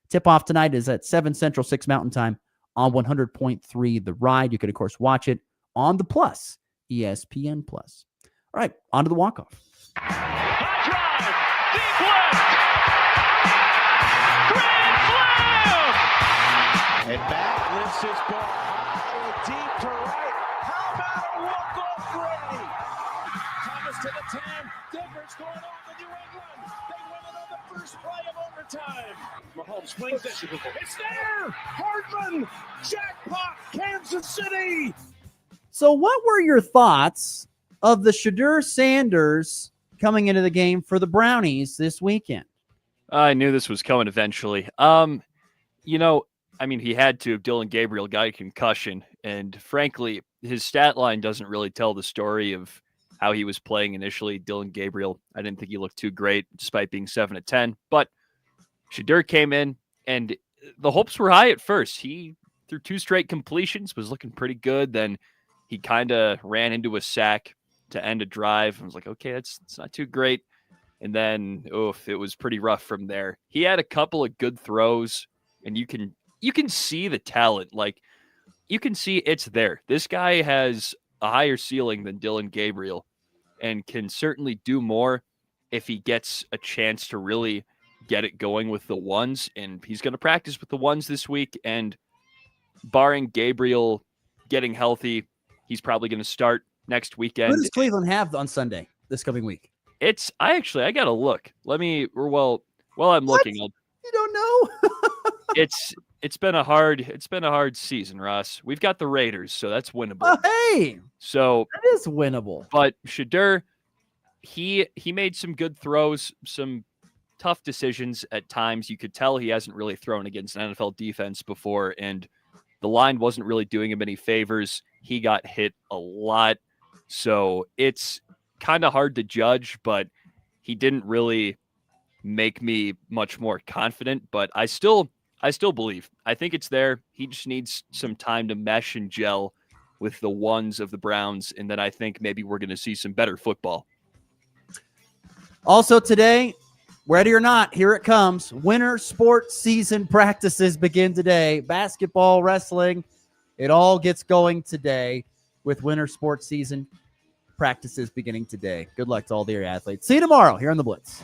Tip-off tonight is at 7 Central, 6 Mountain Time on 100.3 The Ride. You can, of course, watch it on the Plus, ESPN Plus. All right, on to the walk-off. And back lifts his ball high and deep to right. How about a walk-off Brady? Thomas to the 10. Difference going on in New England. They win it on the first play of overtime. Mahomes swings it. It's there. Hardman. Jackpot. Kansas City. So what were your thoughts of the Shadur Sanders coming into the game for the Brownies this weekend? I knew this was coming eventually. He had to. Dylan Gabriel got a concussion, and frankly, his stat line doesn't really tell the story of how he was playing initially. Dylan Gabriel, I didn't think he looked too great, despite being 7 of 10. But Shadur came in, and the hopes were high at first. He threw 2 straight completions, was looking pretty good. Then he kind of ran into a sack to end a drive. I was like, okay, it's not too great. And then, it was pretty rough from there. He had a couple of good throws, and you can see the talent. Like, you can see it's there. This guy has a higher ceiling than Dylan Gabriel and can certainly do more if he gets a chance to really get it going with the ones. And he's going to practice with the ones this week. And barring Gabriel getting healthy, he's probably going to start next weekend. Who does Cleveland have on Sunday this coming week? I got to look. While I'm looking, You don't know? It's been a hard season, Ross. We've got the Raiders, so that's winnable. Hey, so that is winnable. But Shadur, he made some good throws, some tough decisions at times. You could tell he hasn't really thrown against an NFL defense before, and the line wasn't really doing him any favors. He got hit a lot, so it's kind of hard to judge, but he didn't really make me much more confident. But I still believe. I think it's there. He just needs some time to mesh and gel with the ones of the Browns, and then I think maybe we're going to see some better football. Also today, ready or not, here it comes. Winter sports season practices begin today. Basketball, wrestling, it all gets going today with winter sports season practices beginning today. Good luck to all the athletes. See you tomorrow here on the Blitz.